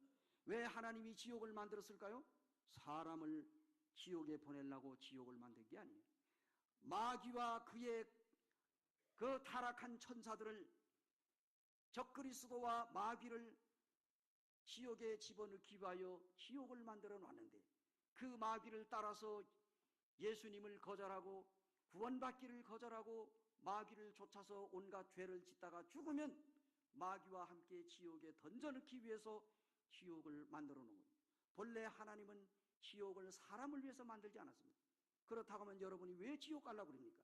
왜 하나님이 지옥을 만들었을까요? 사람을 지옥에 보내려고 지옥을 만든 게 아니에요. 마귀와 그의 그 타락한 천사들을, 적그리스도와 마귀를 지옥에 집어넣기 위하여 지옥을 만들어 놨는데 그 마귀를 따라서 예수님을 거절하고 구원받기를 거절하고 마귀를 쫓아서 온갖 죄를 짓다가 죽으면 마귀와 함께 지옥에 던져넣기 위해서 지옥을 만들어 놓은 거예요. 본래 하나님은 지옥을 사람을 위해서 만들지 않았습니다. 그렇다고 하면 여러분이 왜 지옥 가려고 그럽니까?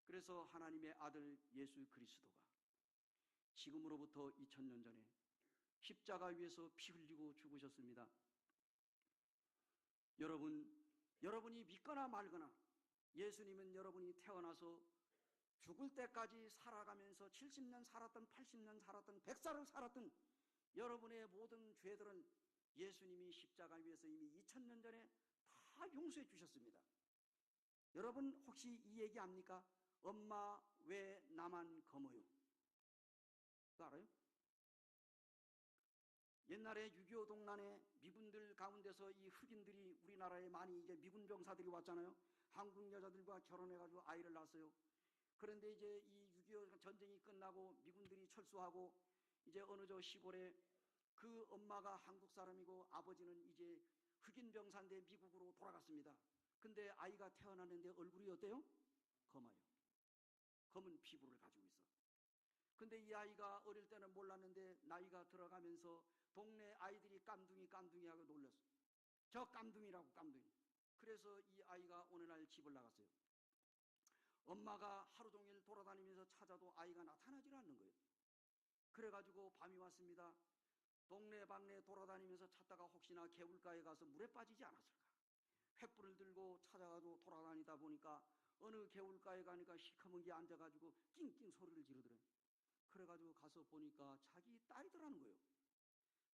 그래서 하나님의 아들 예수 그리스도가 지금으로부터 2000년 전에 십자가 위에서 피 흘리고 죽으셨습니다. 여러분이 믿거나 말거나 예수님은 여러분이 태어나서 죽을 때까지 살아가면서 70년 살았던 80년 살았던 100살을 살았던 여러분의 모든 죄들은 예수님이 십자가 위에서 이미 2000년 전에 다 용서해 주셨습니다. 여러분 혹시 이 얘기 압니까? 엄마 왜 나만 검어요? 그거 알아요? 옛날에 6.25 동란에 미군들 가운데서 이 흑인들이 우리나라에 많이 이제 미군 병사들이 왔잖아요. 한국 여자들과 결혼해가지고 아이를 낳았어요. 그런데 이제 이 6.25 전쟁이 끝나고 미군들이 철수하고 이제 어느 저 시골에 그 엄마가 한국 사람이고 아버지는 이제 흑인 병사인데 미국으로 돌아갔습니다. 근데 아이가 태어났는데 얼굴이 어때요? 검어요. 검은 피부를 가지고 있어. 근데 이 아이가 어릴 때는 몰랐는데 나이가 들어가면서 동네 아이들이 깜둥이 하고 놀렸어. 저 깜둥이라고, 깜둥이. 그래서 이 아이가 어느 날 집을 나갔어요. 엄마가 하루 종일 돌아다니면서 찾아도 아이가 나타나질 않는 거예요. 그래가지고 밤이 왔습니다. 동네방네 돌아다니면서 찾다가 혹시나 개울가에 가서 물에 빠지지 않았을까. 횃불을 들고 찾아가지고 돌아다니다 보니까 어느 개울가에 가니까 시커먼 게 앉아가지고 낑낑 소리를 지르더래요. 그래가지고 가서 보니까 자기 딸이더라는 거예요.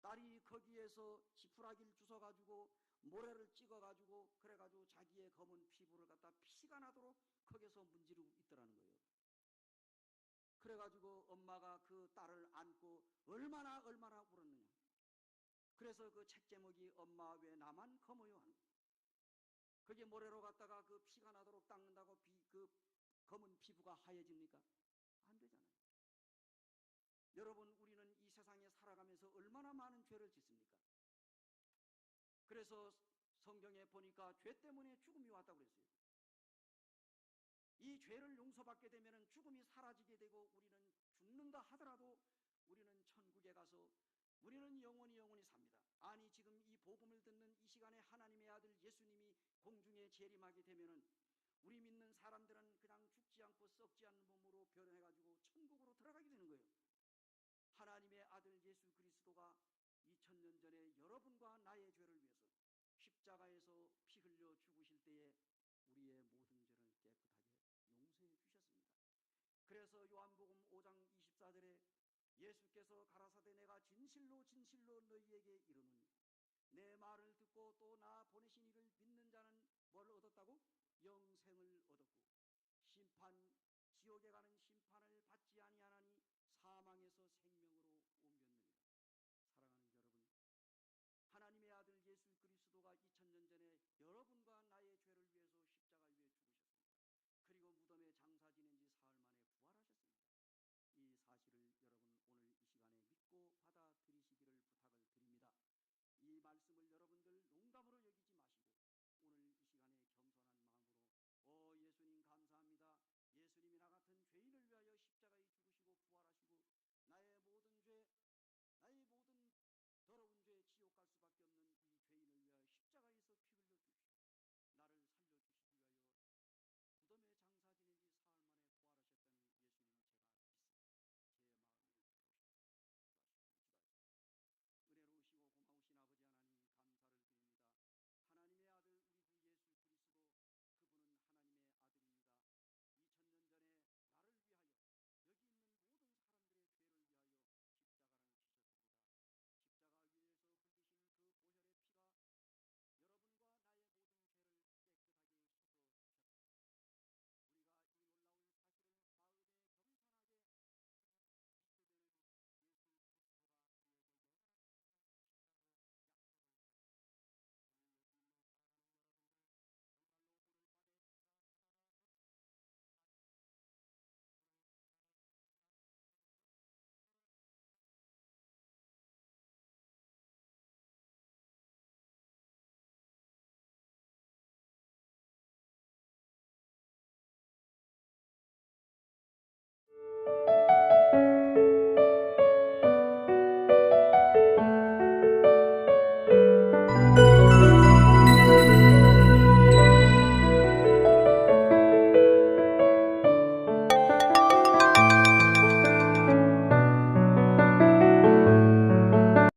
딸이 거기에서 지푸라기를 주워가지고 모래를 찍어가지고 그래가지고 자기의 검은 피부를 갖다 피가 나도록 거기서 문지르고 있더라는 거예요. 그래가지고 엄마가 그 딸을 안고 얼마나 울었느냐. 그래서 그 책 제목이 엄마 왜 나만 검어요 하는 거예요. 그게 모래로 갖다가 그 피가 나도록 닦는다고 그 검은 피부가 하얘집니까? 안 되잖아요. 여러분, 우리는 이 세상에 살아가면서 얼마나 많은 죄를 짓습니까? 그래서 성경에 보니까 죄 때문에 죽음이 왔다고 그랬어요. 이 죄를 용서받게 되면 죽음이 사라지게 되고 우리는 죽는다 하더라도 우리는 천국에 가서 우리는 영원히 삽니다. 아니, 지금 이 복음을 듣는 이 시간에 하나님의 아들 예수님이 공중에 재림하게 되면은 우리 믿는 사람들은 그냥 죽지 않고 썩지 않는 몸으로 변해가지고 천국으로 들어가게 되는 거예요. 하나님의 아들 예수 그리스도가 2000년 전에 여러분과 나의 죄를 위해서 십자가에서 피 흘려 죽으실 때에 우리의 모든 죄를 깨끗하게 용서해 주셨습니다. 그래서 요한복음 5장 24절에 예수께서 가라사대 내가 진실로 너희에게 이르노니 내 말을 듣고 또 나 보내신 이를 믿는 자는 뭘 얻었다고? 영생을 얻었고 지옥에 가는 심판을 받지 아니하나니 사망에서 생명으로 옮겼느니라. 사랑하는 여러분, 하나님의 아들 예수 그리스도가 2000년 전에 여러분과 나의 죄를 위해서 십자가 위에 죽으셨습니다. 그리고 무덤에 장사 지낸 지 사흘 만에 부활하셨습니다. 이 사실을 여러분 오늘 이 시간에 믿고 받아들이시기를 부탁을 드립니다. 이 말씀을 여러분